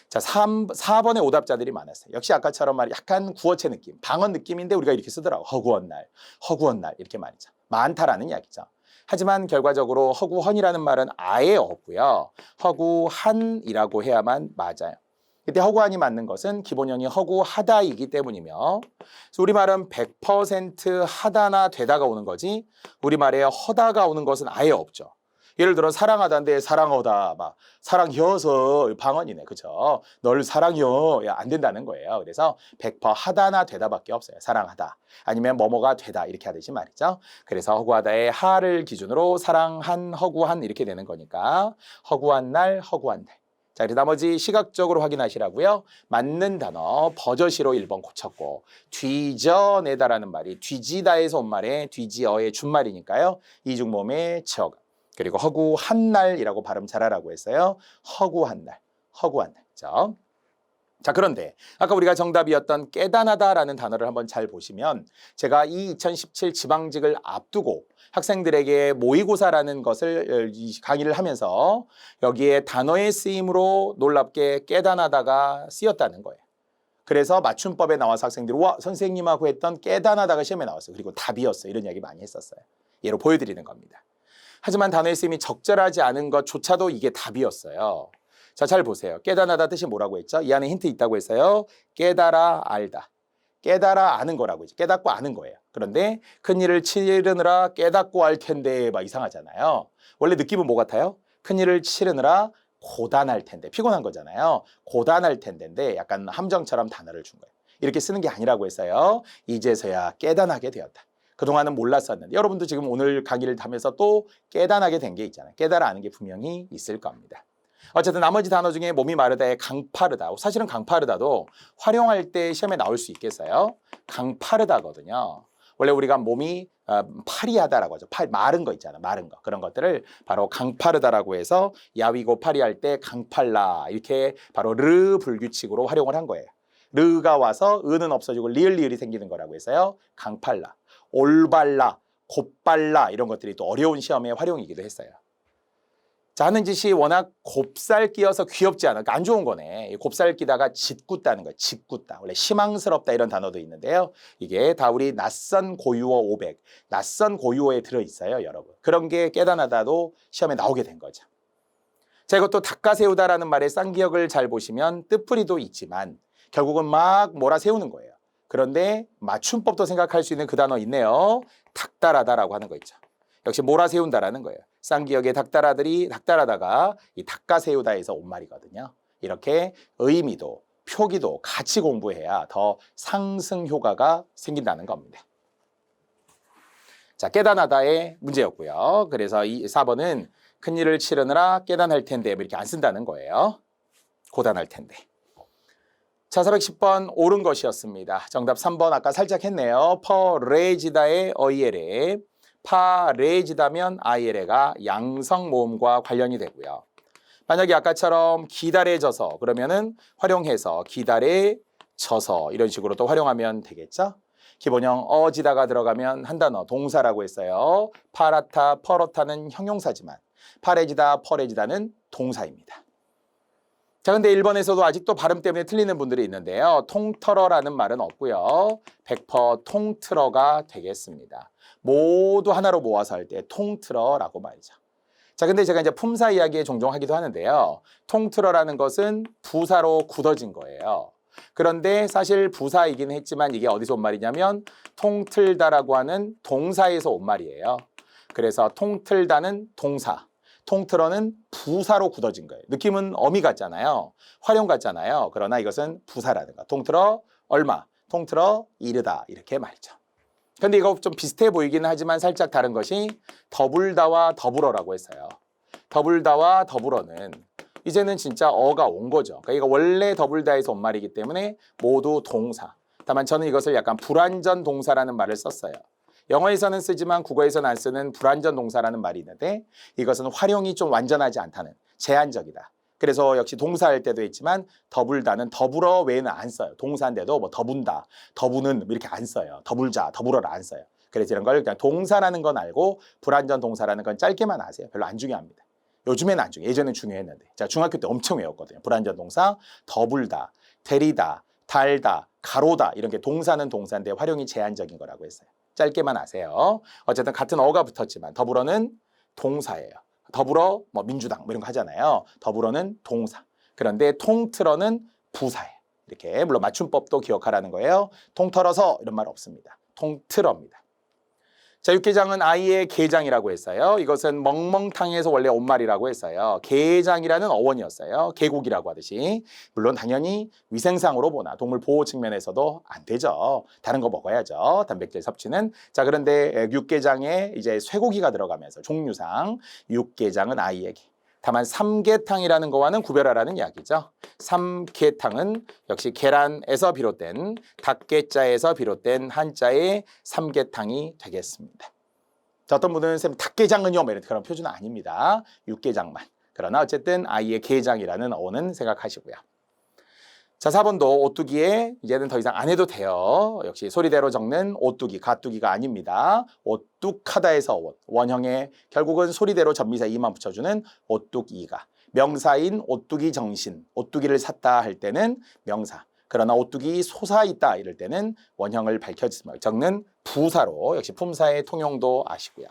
자, 4번의 오답자들이 많았어요. 역시 아까처럼 말 약간 구어체 느낌, 방언 느낌인데 우리가 이렇게 쓰더라고. 허구한 날, 허구한 날 이렇게 말이죠. 많다라는 이야기죠. 하지만 결과적으로 허구헌이라는 말은 아예 없고요. 허구한이라고 해야만 맞아요. 그때 허구한이 맞는 것은 기본형이 허구하다이기 때문이며 그래서 우리말은 100% 하다나 되다가 오는 거지 우리말에 허다가 오는 것은 아예 없죠. 예를 들어 사랑하다인데 사랑하다 막 사랑혀서 방언이네. 그죠? 널 사랑혀 안 된다는 거예요. 그래서 100% 하다나 되다밖에 없어요. 사랑하다 아니면 뭐뭐가 되다 이렇게 하듯이 말이죠. 그래서 허구하다의 하를 기준으로 사랑한 허구한 이렇게 되는 거니까 허구한 날 허구한 날. 자, 그래서 나머지 시각적으로 확인하시라고요. 맞는 단어 버저시로 1번 고쳤고 뒤져내다라는 말이 뒤지다에서 온 말에 뒤지어의 준말이니까요. 이중모음의 지어가 그리고 허구한 날이라고 발음 잘하라고 했어요. 허구한 날, 허구한 날. 자, 그런데 아까 우리가 정답이었던 깨단하다라는 단어를 한번 잘 보시면 제가 이 2017 지방직을 앞두고 학생들에게 모의고사라는 것을 강의를 하면서 여기에 단어의 쓰임으로 놀랍게 깨단하다가 쓰였다는 거예요. 그래서 맞춤법에 나와서 학생들이 와 선생님하고 했던 깨단하다가 시험에 나왔어요. 그리고 답이었어요. 이런 이야기 많이 했었어요. 예로 보여드리는 겁니다. 하지만 단어의 쓰임이 적절하지 않은 것조차도 이게 답이었어요. 자, 잘 보세요. 깨달아다 뜻이 뭐라고 했죠? 이 안에 힌트 있다고 했어요. 깨달아 알다. 깨달아 아는 거라고 했죠. 깨닫고 아는 거예요. 그런데 큰일을 치르느라 깨닫고 알 텐데 막 이상하잖아요. 원래 느낌은 뭐 같아요? 큰일을 치르느라 고단할 텐데 피곤한 거잖아요. 고단할 텐데인데 약간 함정처럼 단어를 준 거예요. 이렇게 쓰는 게 아니라고 했어요. 이제서야 깨닫게 되었다. 그동안은 몰랐었는데 여러분도 지금 오늘 강의를 하면서 또 깨닫게 된 게 있잖아요. 깨달아 아는 게 분명히 있을 겁니다. 어쨌든 나머지 단어 중에 몸이 마르다의 강파르다. 사실은 강파르다도 활용할 때 시험에 나올 수 있겠어요. 강파르다거든요. 원래 우리가 몸이 파리하다라고 하죠. 마른 거 있잖아. 마른 거. 그런 것들을 바로 강파르다라고 해서 야위고 파리할 때 강팔라 이렇게 바로 르 불규칙으로 활용을 한 거예요. 르가 와서 은은 없어지고 리을이 생기는 거라고 해서요. 강팔라, 올발라, 곧발라 이런 것들이 또 어려운 시험의 활용이기도 했어요. 자, 하는 짓이 워낙 곱살 끼어서 귀엽지 않아. 그러니까 안 좋은 거네. 곱살 끼다가 짓궂다는 거예요. 짓궂다. 원래 희망스럽다 이런 단어도 있는데요. 이게 다 우리 낯선 고유어 500, 낯선 고유어에 들어있어요, 여러분. 그런 게 깨닫나다도 시험에 나오게 된 거죠. 자, 이것도 닦아세우다라는 말의 쌍기역을 잘 보시면 뜻풀이도 있지만 결국은 막 몰아세우는 거예요. 그런데 맞춤법도 생각할 수 있는 그 단어 있네요. 닥달하다라고 하는 거 있죠. 역시 몰아세운다라는 거예요. 쌍기역의 닥달하다가 이 닦아세우다에서 온 말이거든요. 이렇게 의미도 표기도 같이 공부해야 더 상승 효과가 생긴다는 겁니다. 자, 깨단하다의 문제였고요. 그래서 이 4번은 큰일을 치르느라 깨단할 텐데 이렇게 안 쓴다는 거예요. 고단할 텐데. 자, 410번 옳은 것이었습니다. 정답 3번 아까 살짝 했네요. 퍼레지다의 어이에레. 파레지다면 아이에레가 양성 모음과 관련이 되고요. 만약에 아까처럼 기다려져서 그러면은 활용해서 기다려져서 이런 식으로 또 활용하면 되겠죠. 기본형 어지다가 들어가면 한 단어 동사라고 했어요. 파라타, 퍼러타는 형용사지만 파레지다, 퍼레지다는 동사입니다. 자, 근데 1번에서도 아직도 발음 때문에 틀리는 분들이 있는데요. 통틀어라는 말은 없고요. 100% 통틀어가 되겠습니다. 모두 하나로 모아서 할 때 통틀어라고 말이죠. 자, 근데 제가 이제 품사 이야기에 종종 하기도 하는데요. 통틀어라는 것은 부사로 굳어진 거예요. 그런데 사실 부사이긴 했지만 이게 어디서 온 말이냐면 통틀다라고 하는 동사에서 온 말이에요. 그래서 통틀다는 동사, 통틀어는 부사로 굳어진 거예요. 느낌은 어미 같잖아요. 활용 같잖아요. 그러나 이것은 부사라는 거. 통틀어 얼마, 통틀어 이르다 이렇게 말이죠. 근데 이거 좀 비슷해 보이기는 하지만 살짝 다른 것이 더불다와 더불어라고 했어요. 더불다와 더불어는 이제는 진짜 어가 온 거죠. 그러니까 이거 원래 더불다에서 온 말이기 때문에 모두 동사. 다만 저는 이것을 약간 불완전 동사라는 말을 썼어요. 영어에서는 쓰지만 국어에서는 안 쓰는 불완전 동사라는 말이 있는데 이것은 활용이 좀 완전하지 않다는 제한적이다. 그래서 역시 동사할 때도 있지만 더불다는 더불어 외에는 안 써요. 동사인데도 뭐 더분다, 더부는 이렇게 안 써요. 더불자, 더불어를 안 써요. 그래서 이런 걸 그냥 동사라는 건 알고 불완전 동사라는 건 짧게만 아세요. 별로 안 중요합니다. 요즘에는 안 중요해. 예전엔 중요했는데. 자, 중학교 때 엄청 외웠거든요. 불완전 동사, 더불다, 데리다, 달다, 가로다 이런 게 동사는 동사인데 활용이 제한적인 거라고 했어요. 짧게만 아세요. 어쨌든 같은 어가 붙었지만 더불어는 동사예요. 더불어 뭐 민주당 뭐 이런 거 하잖아요. 더불어는 동사. 그런데 통틀어는 부사예요. 이렇게 물론 맞춤법도 기억하라는 거예요. 통털어서 이런 말 없습니다. 통틀어입니다. 자, 육개장은 아이의 게장이라고 했어요. 이것은 멍멍탕에서 원래 온 말이라고 했어요. 게장이라는 어원이었어요. 계곡이라고 하듯이. 물론 당연히 위생상으로 보나 동물 보호 측면에서도 안 되죠. 다른 거 먹어야죠. 단백질 섭취는. 자, 그런데 육개장에 이제 쇠고기가 들어가면서 종류상 육개장은 아이에게. 다만 삼계탕이라는 거와는 구별하라는 이야기죠. 삼계탕은 역시 계란에서 비롯된 닭계자에서 비롯된 한자의 삼계탕이 되겠습니다. 자, 어떤 분은 쌤 닭게장은요? 뭐 이런 그런 표준은 아닙니다. 육개장만. 그러나 어쨌든 아이의 게장이라는 어원은 생각하시고요. 자, 4번도 오뚜기에 이제는 더 이상 안 해도 돼요. 역시 소리대로 적는 오뚜기, 가뚜기가 아닙니다. 오뚝하다에서 원형의 결국은 소리대로 전미사 이만 붙여주는 오뚝이가. 명사인 오뚜기 정신, 오뚜기를 샀다 할 때는 명사. 그러나 오뚜기 솟아 있다 이럴 때는 원형을 적는 부사로 역시 품사의 통용도 아시고요.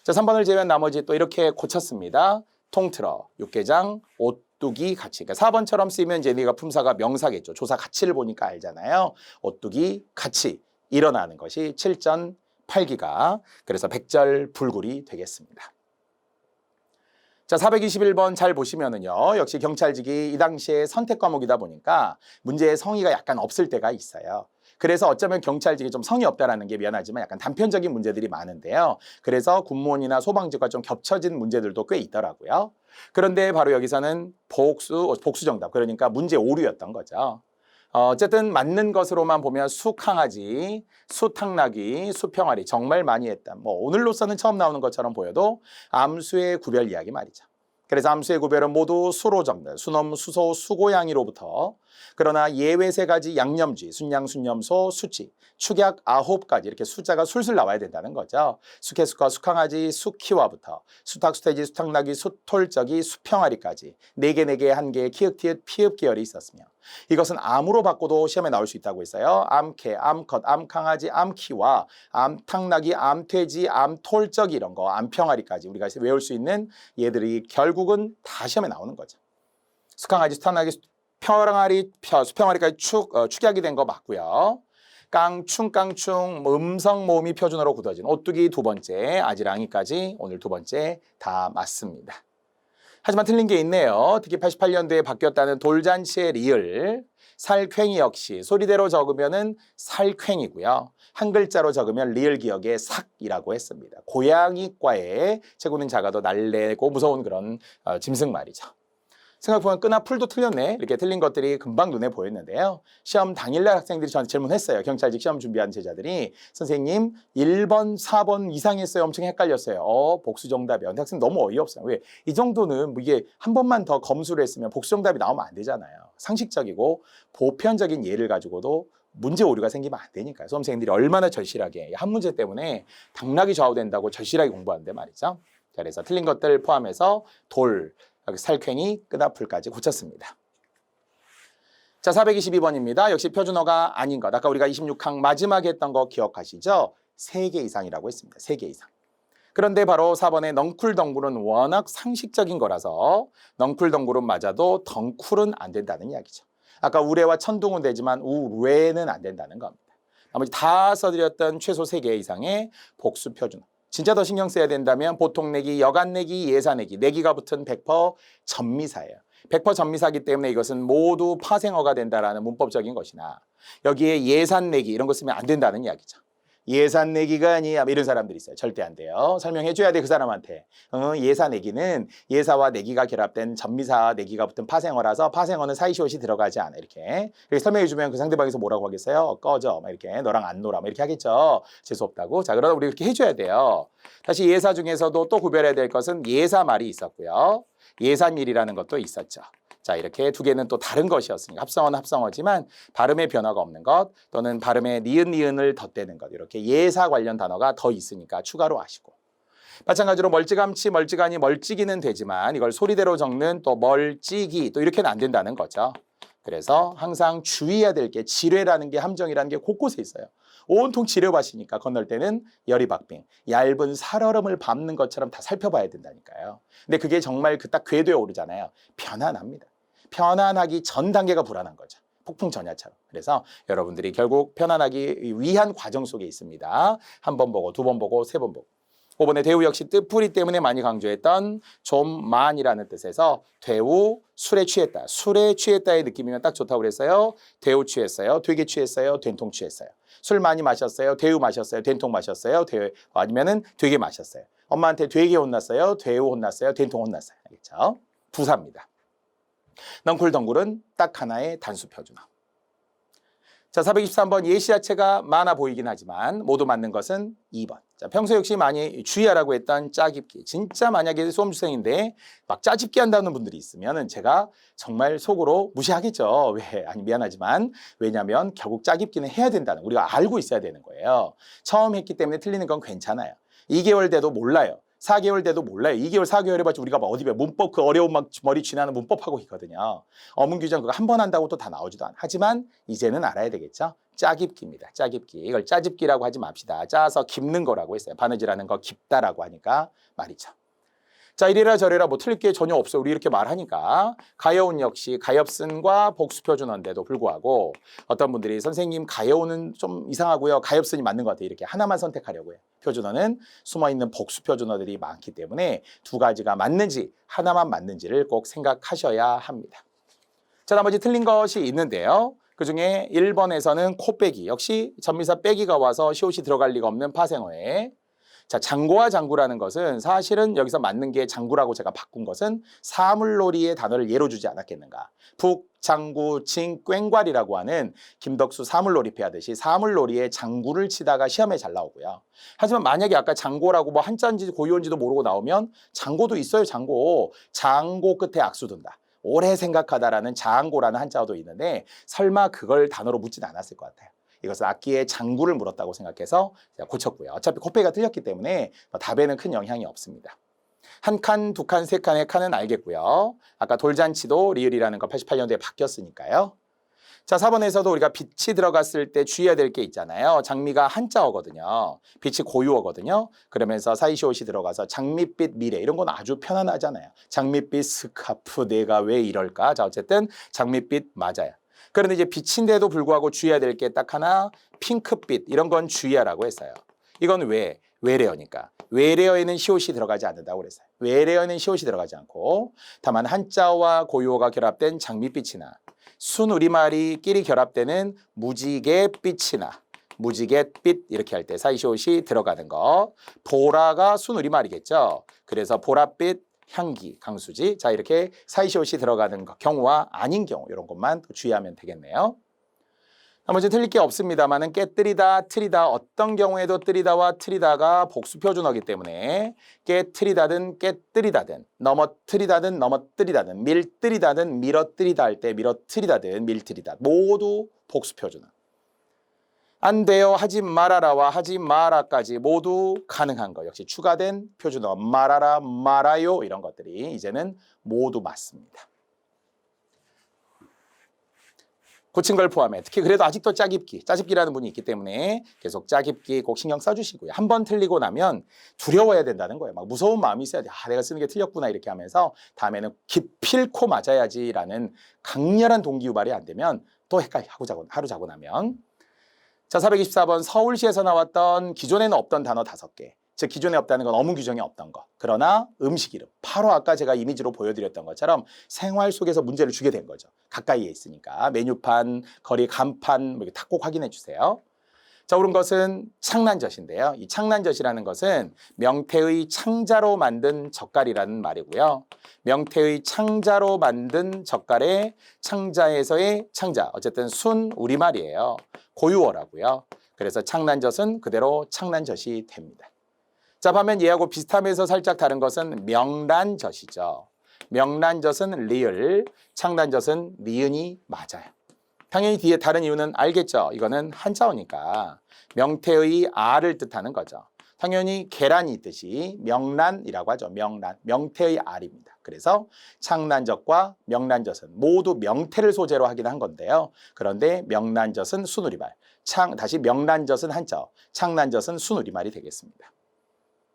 자, 3번을 제외한 나머지 또 이렇게 고쳤습니다. 통틀어, 육개장, 오뚜기 가치. 그러니까 4번처럼 쓰이면 이제 네가 품사가 명사겠죠. 조사 가치를 보니까 알잖아요. 오뚜기 가치 일어나는 것이 7전 8기가. 그래서 백절불굴이 되겠습니다. 자, 421번 잘 보시면은요. 역시 경찰직이 이 당시에 선택 과목이다 보니까 문제의 성의가 약간 없을 때가 있어요. 그래서 어쩌면 경찰직이 좀 성의 없다라는 게 미안하지만 약간 단편적인 문제들이 많은데요. 그래서 군무원이나 소방직과 좀 겹쳐진 문제들도 꽤 있더라고요. 그런데 바로 여기서는 복수 정답. 그러니까 문제 오류였던 거죠. 어쨌든 맞는 것으로만 보면 수강아지, 수탕나귀, 수평아리 정말 많이 했다. 뭐 오늘로서는 처음 나오는 것처럼 보여도 암수의 구별 이야기 말이죠. 그래서 암수의 구별은 모두 수로 적는 수놈, 수소, 수고양이로부터 그러나 예외 3가지 양념쥐, 순양, 순념소, 수치, 축약 9가지 이렇게 숫자가 술술 나와야 된다는 거죠. 수케수카, 수강아지, 수키와부터 수탁, 수태지, 수탁나귀, 수톨적이, 수평아리까지 4개, 4개, 1개, 키읔, 티읕, 피읍 계열이 있었으며 이것은 암으로 바꿔도 시험에 나올 수 있다고 했어요. 암캐, 암컷, 암강아지, 암키와 암탕나귀, 암돼지, 암톨적이 이런 거, 암평아리까지 우리가 외울 수 있는 얘들이 결국은 다 시험에 나오는 거죠. 수강아지, 수탕나귀, 수평아리까지 축약이 된 거 맞고요. 깡충, 음성 모음이 표준어로 굳어진 오뚜기 2번째, 아지랑이까지 오늘 2번째 다 맞습니다. 하지만 틀린 게 있네요. 특히 88년도에 바뀌었다는 돌잔치의 리을, 살쾡이 역시 소리대로 적으면은 살쾡이고요. 한 글자로 적으면 리을 기억의 삭이라고 했습니다. 고양이과의 체구는 작아도 날래고 무서운 그런 짐승 말이죠. 생각해보면 끄나 풀도 틀렸네. 이렇게 틀린 것들이 금방 눈에 보였는데요. 시험 당일날 학생들이 저한테 질문했어요. 경찰직 시험 준비하는 제자들이 선생님 1번, 4번 이상 했어요. 엄청 헷갈렸어요. 복수 정답이요. 학생 너무 어이없어요. 왜? 이 정도는 뭐 이게 한 번만 더 검수를 했으면 복수 정답이 나오면 안 되잖아요. 상식적이고 보편적인 예를 가지고도 문제 오류가 생기면 안 되니까요. 수험생들이 얼마나 절실하게 한 문제 때문에 당락이 좌우된다고 절실하게 공부하는데 말이죠. 그래서 틀린 것들 포함해서 돌, 살쾡이, 끄나풀까지 고쳤습니다. 자, 422번입니다. 역시 표준어가 아닌 것. 아까 우리가 26항 마지막에 했던 거 기억하시죠? 3개 이상이라고 했습니다. 3개 이상. 그런데 바로 4번의 넝쿨덩굴은 워낙 상식적인 거라서 넝쿨덩굴은 맞아도 덩쿨은 안 된다는 이야기죠. 아까 우레와 천둥은 되지만 우레는 안 된다는 겁니다. 나머지 다 써드렸던 최소 3개 이상의 복수 표준어. 진짜 더 신경 써야 된다면 보통 내기, 여간 내기, 예사 내기, 내기가 붙은 100% 전미사예요. 100% 전미사이기 때문에 이것은 모두 파생어가 된다라는 문법적인 것이나 여기에 예산 내기 이런 거 쓰면 안 된다는 이야기죠. 예산 내기가 아니야 이런 사람들이 있어요. 절대 안 돼요. 설명해 줘야 돼 그 사람한테. 예사 내기는 예사와 내기가 결합된 전미사 내기가 붙은 파생어라서 파생어는 사이시옷이 들어가지 않아 이렇게 설명해 주면 그 상대방에서 뭐라고 하겠어요? 꺼져 막 이렇게 너랑 안 놀아 막 이렇게 하겠죠. 재수없다고. 자, 그러다 우리 이렇게 해줘야 돼요. 다시 예사 중에서도 또 구별해야 될 것은 예사 말이 있었고요. 예산일이라는 것도 있었죠. 자, 이렇게 2개는 또 다른 것이었으니까 합성어는 합성어지만 발음의 변화가 없는 것 또는 발음에 니은을 덧대는 것 이렇게 예사 관련 단어가 더 있으니까 추가로 아시고 마찬가지로 멀찌감치 멀찌가니 멀찌기는 되지만 이걸 소리대로 적는 또 멀찌기 또 이렇게는 안 된다는 거죠. 그래서 항상 주의해야 될 게 지뢰라는 게 함정이라는 게 곳곳에 있어요. 온통 지뢰밭이니까 건널 때는 여리박빙, 얇은 살얼음을 밟는 것처럼 다 살펴봐야 된다니까요. 근데 그게 정말 그 딱 궤도에 오르잖아요. 편안합니다. 편안하기 전 단계가 불안한 거죠. 폭풍 전야처럼. 그래서 여러분들이 결국 편안하기 위한 과정 속에 있습니다. 한 번 보고, 두 번 보고, 세 번 보고. 5번의 대우 역시 뜻풀이 때문에 많이 강조했던 좀만이라는 뜻에서 대우 술에 취했다. 술에 취했다의 느낌이면 딱 좋다고 그랬어요. 대우 취했어요. 되게 취했어요. 된통 취했어요. 술 많이 마셨어요. 대우 마셨어요. 된통 마셨어요. 아니면은 되게 마셨어요. 엄마한테 되게 혼났어요. 대우 혼났어요. 된통 혼났어요. 알겠죠? 부사입니다. 넝쿨덩굴은 딱 하나의 단수 표준어. 자, 423번 예시 자체가 많아 보이긴 하지만 모두 맞는 것은 2번. 자, 평소 역시 많이 주의하라고 했던 짜깁기. 진짜 만약에 수험주생인데 막 짜깁기 한다는 분들이 있으면 제가 정말 속으로 무시하겠죠. 왜? 아니 미안하지만 왜냐하면 결국 짜깁기는 해야 된다는 우리가 알고 있어야 되는 거예요. 처음 했기 때문에 틀리는 건 괜찮아요. 2개월 돼도 몰라요. 4개월 돼도 몰라요. 2개월, 4개월 해봤자 우리가 막 어디 배 문법 그 어려운 막 머리 쥐나는 문법하고 있거든요. 어문 규정 그거 한 번 한다고 또 다 나오지도 않아. 하지만 이제는 알아야 되겠죠. 짜깁기입니다. 짜깁기. 이걸 짜집기라고 하지 맙시다. 짜서 깁는 거라고 했어요. 바느질하는 거 깁다라고 하니까 말이죠. 자, 이래라 저래라 뭐 틀릴 게 전혀 없어요. 우리 이렇게 말하니까. 가여운 역시 가엾은과 복수표준어인데도 불구하고 어떤 분들이 선생님 가여운은 좀 이상하고요. 가엾은이 맞는 것 같아요. 이렇게 하나만 선택하려고 해요. 표준어는 숨어있는 복수표준어들이 많기 때문에 두 가지가 맞는지 하나만 맞는지를 꼭 생각하셔야 합니다. 자, 나머지 틀린 것이 있는데요. 그중에 1번에서는 코 빼기. 역시 전미사 빼기가 와서 시옷이 들어갈 리가 없는 파생어에 자, 장고와 장구라는 것은 사실은 여기서 맞는 게 장구라고 제가 바꾼 것은 사물놀이의 단어를 예로 주지 않았겠는가. 북, 장구, 징, 꽹과리라고 하는 김덕수 사물놀이패 하듯이 사물놀이에 장구를 치다가 시험에 잘 나오고요. 하지만 만약에 아까 장고라고 뭐 한자인지 고유어인지도 모르고 나오면 장고도 있어요, 장고. 장고 끝에 악수 둔다. 오래 생각하다라는 장고라는 한자어도 있는데 설마 그걸 단어로 묻진 않았을 것 같아요. 이것은 악기의 장구를 물었다고 생각해서 고쳤고요. 어차피 코페가 틀렸기 때문에 답에는 큰 영향이 없습니다. 한 칸, 두 칸, 세 칸의 칸은 알겠고요. 아까 돌잔치도 리을이라는 거 88년도에 바뀌었으니까요. 자, 4번에서도 우리가 빛이 들어갔을 때 주의해야 될 게 있잖아요. 장미가 한자어거든요. 빛이 고유어거든요. 그러면서 사이시옷이 들어가서 장밋빛 미래 이런 건 아주 편안하잖아요. 장밋빛 스카프 내가 왜 이럴까? 자, 어쨌든 장밋빛 맞아요. 그런데 이제 빛인데도 불구하고 주의해야 될 게 딱 하나 핑크빛 이런 건 주의하라고 했어요. 이건 왜? 외래어니까. 외래어에는 시옷이 들어가지 않는다고 그랬어요. 외래어에는 시옷이 들어가지 않고 다만 한자어와 고유어가 결합된 장밋빛이나 순우리말이끼리 결합되는 무지갯빛이나 무지갯빛 이렇게 할 때 사이시옷이 들어가는 거. 보라가 순우리말이겠죠. 그래서 보랏빛 향기, 강수지. 자, 이렇게 사이시옷이 들어가는 경우와 아닌 경우 이런 것만 주의하면 되겠네요. 나머지 틀릴 게 없습니다만은 깨뜨리다, 틀리다 어떤 경우에도 뜨리다와 틀리다가 복수표준어기 때문에 깨뜨리다든 깨뜨리다든 넘어뜨리다든 넘어뜨리다든 밀뜨리다든 밀어뜨리다 할 때 밀어뜨리다든 밀뜨리다 모두 복수표준어. 안 돼요, 하지 말아라와 하지 마라까지 모두 가능한 거. 역시 추가된 표준어 말아라, 말아요 이런 것들이 이제는 모두 맞습니다. 고친 걸 포함해. 특히 그래도 아직도 짜깁기라는 분이 있기 때문에 계속 짜깁기 꼭 신경 써주시고요. 한 번 틀리고 나면 두려워야 된다는 거예요. 막 무서운 마음이 있어야 돼. 아, 내가 쓰는 게 틀렸구나 이렇게 하면서 다음에는 기필코 맞아야지라는 강렬한 동기유발이 안 되면 또 헷갈려 하루 자고 나면. 자, 424번 서울시에서 나왔던 기존에는 없던 단어 5개. 즉 기존에 없다는 건 어문 규정에 없던 거. 그러나 음식 이름. 바로 아까 제가 이미지로 보여드렸던 것처럼 생활 속에서 문제를 주게 된 거죠. 가까이에 있으니까. 메뉴판, 거리 간판 뭐 다 꼭 확인해 주세요. 자, 옳은 것은 창난젓인데요. 이 창난젓이라는 것은 명태의 창자로 만든 젓갈이라는 말이고요. 명태의 창자로 만든 젓갈의 창자에서의 창자. 어쨌든 순 우리말이에요. 고유어라고요. 그래서 창난젓은 그대로 창난젓이 됩니다. 자, 반면 얘하고 비슷하면서 살짝 다른 것은 명란젓이죠. 명란젓은 리을, 창난젓은 니은이 맞아요. 당연히 뒤에 다른 이유는 알겠죠. 이거는 한자어니까 명태의 알을 뜻하는 거죠. 당연히 계란이 있듯이 명란이라고 하죠. 명란, 명태의 알입니다. 그래서 창란젓과 명란젓은 모두 명태를 소재로 하긴 한 건데요. 그런데 명란젓은 순우리말, 다시 명란젓은 한자, 창란젓은 순우리말이 되겠습니다.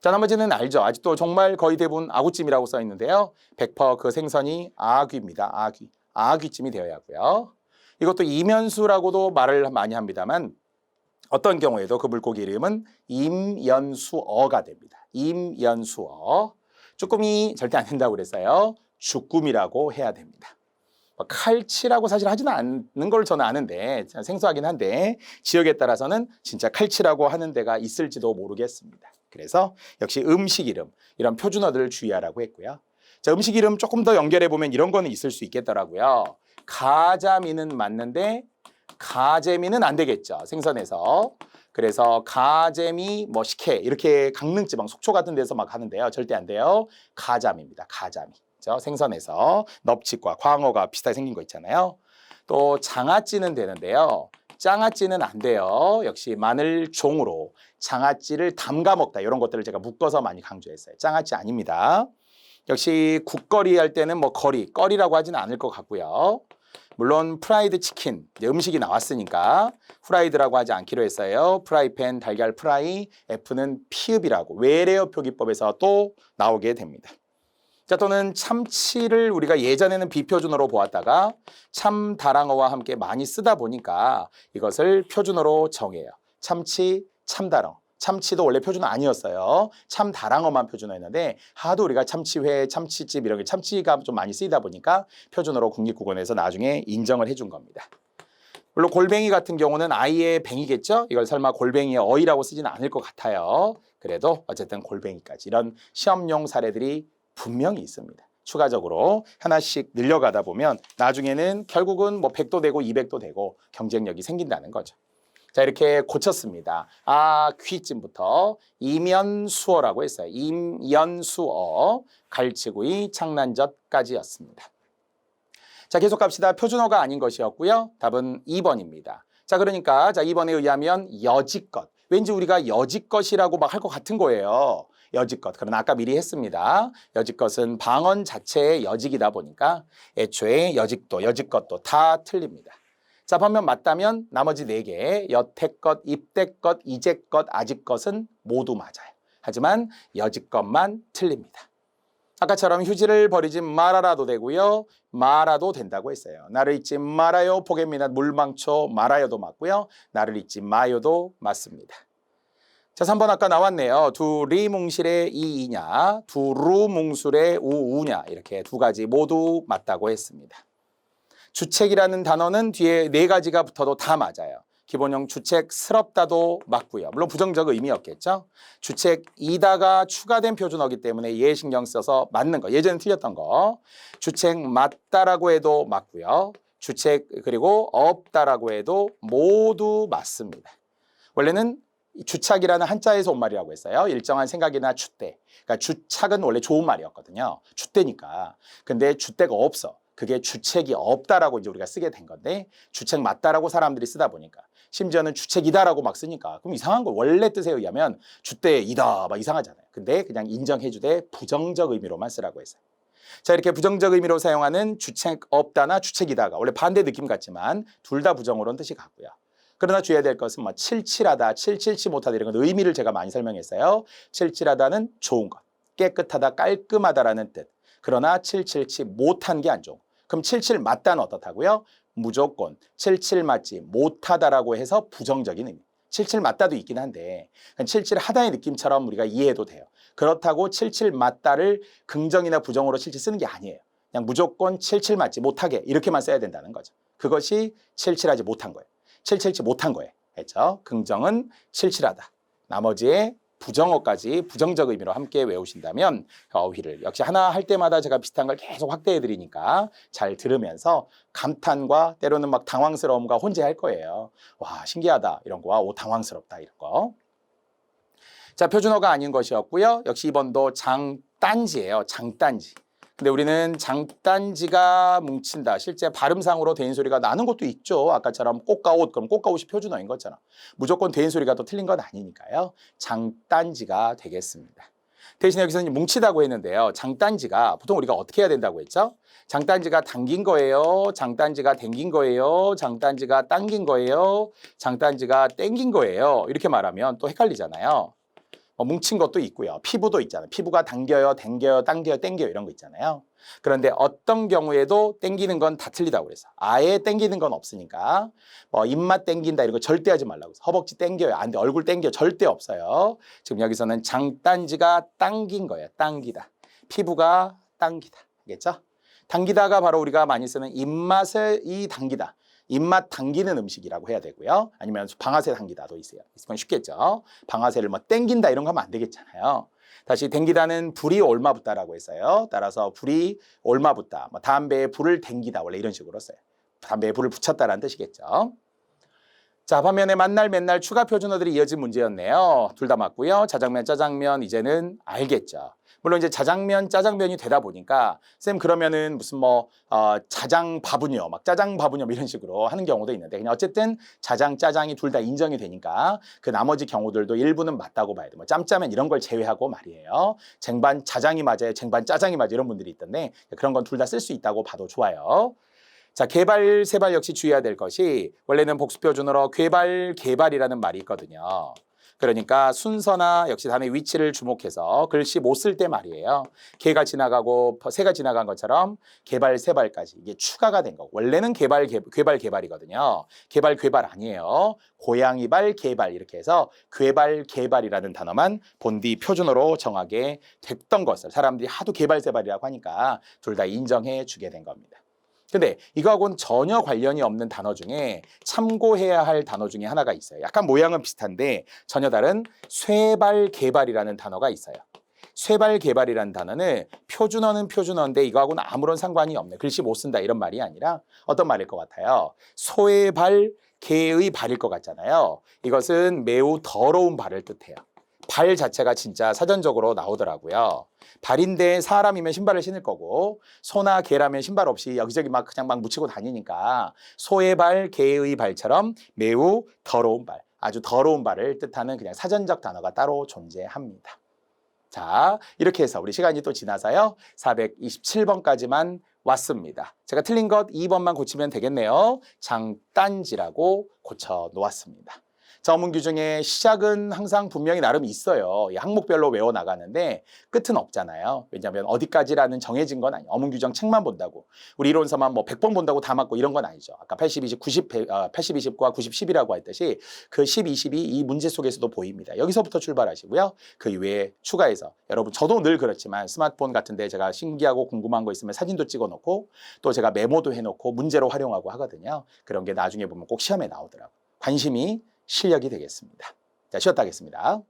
자, 나머지는 알죠. 아직도 정말 거의 대부분 아구찜이라고 써 있는데요. 100% 그 생선이 아귀입니다. 아귀. 아귀찜이 되어야 하고요. 이것도 이면수라고도 말을 많이 합니다만 어떤 경우에도 그 물고기 이름은 임연수어가 됩니다. 임연수어. 쭈꾸미 절대 안 된다고 그랬어요. 주꾸미라고 해야 됩니다. 칼치라고 사실 하지는 않는 걸 저는 아는데 생소하긴 한데 지역에 따라서는 진짜 칼치라고 하는 데가 있을지도 모르겠습니다. 그래서 역시 음식 이름, 이런 표준어들을 주의하라고 했고요. 자, 음식 이름 조금 더 연결해 보면 이런 거는 있을 수 있겠더라고요. 가자미는 맞는데 가재미는 안 되겠죠. 생선에서. 그래서 가재미, 뭐 식혜 이렇게 강릉지방, 속초 같은 데서 막 하는데요. 절대 안 돼요. 가자미입니다. 가자미. 그렇죠? 생선에서 넙치과 광어가 비슷하게 생긴 거 있잖아요. 또 장아찌는 되는데요. 장아찌는 안 돼요. 역시 마늘종으로 장아찌를 담가 먹다 이런 것들을 제가 묶어서 많이 강조했어요. 장아찌 아닙니다. 역시 국거리 할 때는 뭐 꺼리라고 하지는 않을 것 같고요. 물론 프라이드 치킨, 음식이 나왔으니까 프라이드라고 하지 않기로 했어요. 프라이팬, 달걀 프라이, F는 피읍이라고 외래어 표기법에서 또 나오게 됩니다. 자, 또는 참치를 우리가 예전에는 비표준어로 보았다가 참다랑어와 함께 많이 쓰다 보니까 이것을 표준어로 정해요. 참치, 참다랑어. 참치도 원래 표준어 아니었어요. 참다랑어만 표준어였는데 하도 우리가 참치회, 참치집 이런 게 참치가 좀 많이 쓰이다 보니까 표준어로 국립국어원에서 나중에 인정을 해준 겁니다. 물론 골뱅이 같은 경우는 아이의 뱅이겠죠? 이걸 설마 골뱅이의 어이라고 쓰지는 않을 것 같아요. 그래도 어쨌든 골뱅이까지 이런 시험용 사례들이 분명히 있습니다. 추가적으로 하나씩 늘려가다 보면 나중에는 결국은 뭐 100도 되고 200도 되고 경쟁력이 생긴다는 거죠. 자, 이렇게 고쳤습니다. 귀찜부터 이면수어라고 했어요. 임연수어, 갈치구이, 창란젓까지였습니다. 자, 계속 갑시다. 표준어가 아닌 것이었고요. 답은 2번입니다. 자, 그러니까 2번에 의하면 여지껏. 왠지 우리가 여지껏이라고 막 할 것 같은 거예요. 여지껏. 그러나 아까 미리 했습니다. 여지껏은 방언 자체의 여직이다 보니까 애초에 여지껏도 다 틀립니다. 자, 반면 맞다면 나머지 4개, 여태껏, 입태껏, 이제껏, 아직껏은 모두 맞아요. 하지만 여지껏만 틀립니다. 아까처럼 휴지를 버리지 말아라도 되고요. 말아도 된다고 했어요. 나를 잊지 말아요. 포개미나 물망초 말아요도 맞고요. 나를 잊지 마요도 맞습니다. 자, 3번 아까 나왔네요. 두리뭉실의 이이냐, 두루뭉술의 우우냐 이렇게 두 가지 모두 맞다고 했습니다. 주책이라는 단어는 뒤에 4가지가 붙어도 다 맞아요. 기본형 주책스럽다도 맞고요. 물론 부정적 의미였겠죠. 주책이다가 추가된 표준어기 때문에 얘 신경 써서 맞는 거. 예전에 틀렸던 거. 주책 맞다라고 해도 맞고요. 주책 그리고 없다라고 해도 모두 맞습니다. 원래는 주착이라는 한자에서 온 말이라고 했어요. 일정한 생각이나 줏대. 그러니까 주착은 원래 좋은 말이었거든요. 줏대니까. 근데 줏대가 없어. 그게 주책이 없다라고 이제 우리가 쓰게 된 건데 주책 맞다라고 사람들이 쓰다 보니까 심지어는 주책이다라고 막 쓰니까 그럼 이상한 거 원래 뜻에 의하면 줏대이다 막 이상하잖아요. 근데 그냥 인정해주되 부정적 의미로만 쓰라고 했어요. 자, 이렇게 부정적 의미로 사용하는 주책 없다나 주책이다가 원래 반대 느낌 같지만 둘 다 부정어로는 뜻이 같고요. 그러나 주의해야 될 것은 뭐 칠칠하다, 칠칠치 못하다 이런 건 의미를 제가 많이 설명했어요. 칠칠하다는 좋은 것, 깨끗하다, 깔끔하다라는 뜻. 그러나 칠칠치 못한 게 안 좋은 것. 그럼 77 맞다는 어떻다고요? 무조건 77 맞지 못하다라고 해서 부정적인 의미. 77 맞다도 있긴 한데 77 하다의 느낌처럼 우리가 이해해도 돼요. 그렇다고 77 맞다를 긍정이나 부정으로 77 쓰는 게 아니에요. 그냥 무조건 77 맞지 못하게 이렇게만 써야 된다는 거죠. 그것이 77하지 못한 거예요. 777 못한 거예요. 했죠? 긍정은 77하다. 나머지의 부정어까지 부정적 의미로 함께 외우신다면 어휘를 역시 하나 할 때마다 제가 비슷한 걸 계속 확대해 드리니까 잘 들으면서 감탄과 때로는 막 당황스러움과 혼재할 거예요. 와, 신기하다 이런 거와 오, 당황스럽다 이런 거. 자, 표준어가 아닌 것이었고요. 역시 2번도 장단지예요. 장단지. 근데 우리는 장단지가 뭉친다. 실제 발음상으로 대인 소리가 나는 것도 있죠. 아까처럼 꽃가옷, 그럼 꽃가옷이 표준어인 거잖아. 무조건 대인 소리가 또 틀린 건 아니니까요. 장단지가 되겠습니다. 대신에 여기서는 뭉치다고 했는데요. 장단지가 보통 우리가 어떻게 해야 된다고 했죠? 장단지가 당긴 거예요. 장단지가 당긴 거예요. 장단지가 당긴 거예요. 장단지가 당긴 거예요. 이렇게 말하면 또 헷갈리잖아요. 뭉친 것도 있고요. 피부도 있잖아요. 피부가 당겨요, 당겨요, 당겨요, 당겨요 이런 거 있잖아요. 그런데 어떤 경우에도 당기는 건 다 틀리다고 그래서 아예 당기는 건 없으니까 입맛 당긴다 이런 거 절대 하지 말라고 해서 허벅지 당겨요. 안 돼. 얼굴 당겨 절대 없어요. 지금 여기서는 장단지가 당긴 거예요. 당기다. 피부가 당기다. 알겠죠? 당기다가 바로 우리가 많이 쓰는 입맛을 당기다. 입맛 당기는 음식이라고 해야 되고요. 아니면 방아쇠 당기다도 있어요. 있으면 쉽겠죠. 방아쇠를 땡긴다 이런 거 하면 안 되겠잖아요. 다시 땡기다는 불이 올마붙다라고 했어요. 따라서 불이 올마붙다. 담배에 불을 땡기다 원래 이런 식으로 써요. 담배에 불을 붙였다라는 뜻이겠죠. 자, 반면에 만날 맨날 추가 표준어들이 이어진 문제였네요. 둘 다 맞고요. 자장면, 짜장면 이제는 알겠죠. 물론 이제 자장면, 짜장면이 되다 보니까 쌤 그러면은 무슨 자장바분요, 짜장바분요 이런 식으로 하는 경우도 있는데 그냥 어쨌든 자장, 짜장이 둘 다 인정이 되니까 그 나머지 경우들도 일부는 맞다고 봐야 돼. 짬짜면 이런 걸 제외하고 말이에요. 쟁반 자장이 맞아요, 쟁반 짜장이 맞아요 이런 분들이 있던데 그런 건 둘 다 쓸 수 있다고 봐도 좋아요. 자, 개발, 세발 역시 주의해야 될 것이 원래는 복수표준어로 괴발, 개발이라는 말이 있거든요. 그러니까 순서나 역시 단어의 위치를 주목해서 글씨 못 쓸 때 말이에요. 개가 지나가고 새가 지나간 것처럼 개발, 세발까지 이게 추가가 된 거. 원래는 괴발, 개발이거든요. 개발, 괴발 아니에요. 고양이발, 개발 이렇게 해서 괴발, 개발이라는 단어만 본디 표준어로 정하게 됐던 것을 사람들이 하도 개발, 세발이라고 하니까 둘 다 인정해 주게 된 겁니다. 근데 이거하고는 전혀 관련이 없는 단어 중에 참고해야 할 단어 중에 하나가 있어요. 약간 모양은 비슷한데 전혀 다른 쇠발개발이라는 단어가 있어요. 쇠발개발이라는 단어는 표준어는 표준어인데 이거하고는 아무런 상관이 없네. 글씨 못 쓴다 이런 말이 아니라 어떤 말일 것 같아요. 소의 발, 개의 발일 것 같잖아요. 이것은 매우 더러운 발을 뜻해요. 발 자체가 진짜 사전적으로 나오더라고요. 발인데 사람이면 신발을 신을 거고 소나 개라면 신발 없이 여기저기 그냥 묻히고 다니니까 소의 발, 개의 발처럼 매우 더러운 발, 아주 더러운 발을 뜻하는 그냥 사전적 단어가 따로 존재합니다. 자, 이렇게 해서 우리 시간이 또 지나서요. 427번까지만 왔습니다. 제가 틀린 것 2번만 고치면 되겠네요. 장단지라고 고쳐 놓았습니다. 자, 어문 규정의 시작은 항상 분명히 나름 있어요. 항목별로 외워나가는데 끝은 없잖아요. 왜냐하면 어디까지라는 정해진 건 아니에요. 어문 규정 책만 본다고. 우리 이론서만 100번 본다고 다 맞고 이런 건 아니죠. 아까 80, 20, 80, 20과 90, 10이라고 했듯이 그 10, 20이 이 문제 속에서도 보입니다. 여기서부터 출발하시고요. 그 이외에 추가해서 여러분 저도 늘 그렇지만 스마트폰 같은 데 제가 신기하고 궁금한 거 있으면 사진도 찍어놓고 또 제가 메모도 해놓고 문제로 활용하고 하거든요. 그런 게 나중에 보면 꼭 시험에 나오더라고요. 관심이 실력이 되겠습니다. 자, 쉬었다 하겠습니다.